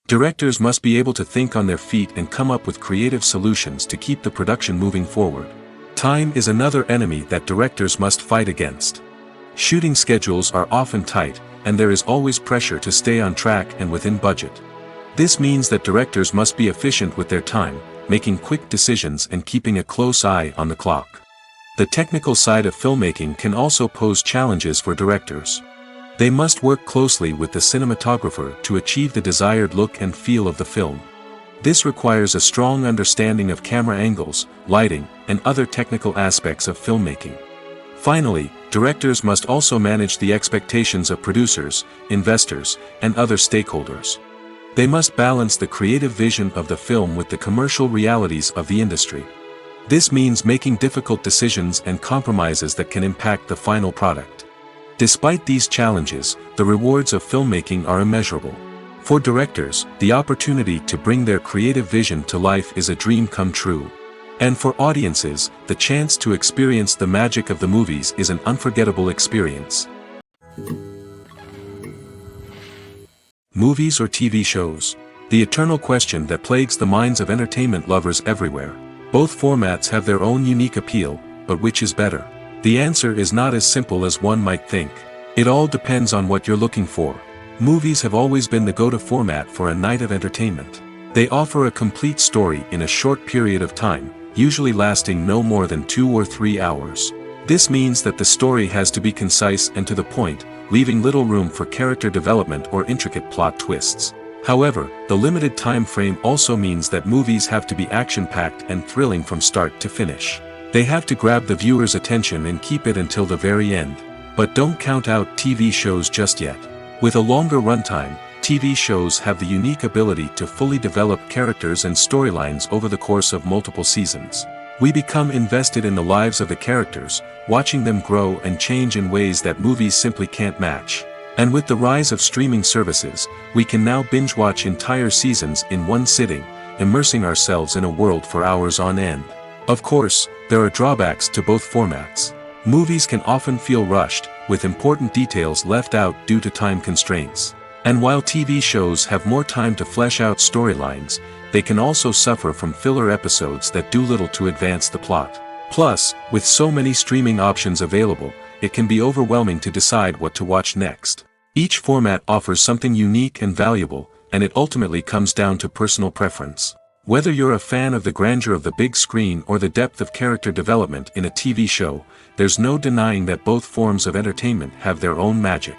Directors must be able to think on their feet and come up with creative solutions to keep the production moving forward. Time is another enemy that directors must fight against. Shooting schedules are often tight, and there is always pressure to stay on track and within budget. This means that directors must be efficient with their time, making quick decisions and keeping a close eye on the clock. The technical side of filmmaking can also pose challenges for directors. They must work closely with the cinematographer to achieve the desired look and feel of the film. This requires a strong understanding of camera angles, lighting, and other technical aspects of filmmaking. Finally, directors must also manage the expectations of producers, investors, and other stakeholders. They must balance the creative vision of the film with the commercial realities of the industry. This means making difficult decisions and compromises that can impact the final product. Despite these challenges, the rewards of filmmaking are immeasurable. For directors, the opportunity to bring their creative vision to life is a dream come true. And for audiences, the chance to experience the magic of the movies is an unforgettable experience. Movies or TV shows? The eternal question that plagues the minds of entertainment lovers everywhere. Both formats have their own unique appeal, but which is better? The answer is not as simple as one might think. It all depends on what you're looking for. Movies have always been the go-to format for a night of entertainment. They offer a complete story in a short period of time, usually lasting no more than 2 or 3 hours. This means that the story has to be concise and to the point, leaving little room for character development or intricate plot twists. However, the limited time frame also means that movies have to be action-packed and thrilling from start to finish. They have to grab the viewer's attention and keep it until the very end. But don't count out TV shows just yet. With a longer runtime, TV shows have the unique ability to fully develop characters and storylines over the course of multiple seasons. We become invested in the lives of the characters, watching them grow and change in ways that movies simply can't match. And with the rise of streaming services, we can now binge-watch entire seasons in one sitting, immersing ourselves in a world for hours on end. Of course, there are drawbacks to both formats. Movies can often feel rushed, with important details left out due to time constraints. And while TV shows have more time to flesh out storylines, they can also suffer from filler episodes that do little to advance the plot. Plus, with so many streaming options available, it can be overwhelming to decide what to watch next. Each format offers something unique and valuable, and it ultimately comes down to personal preference. Whether you're a fan of the grandeur of the big screen or the depth of character development in a TV show, there's no denying that both forms of entertainment have their own magic.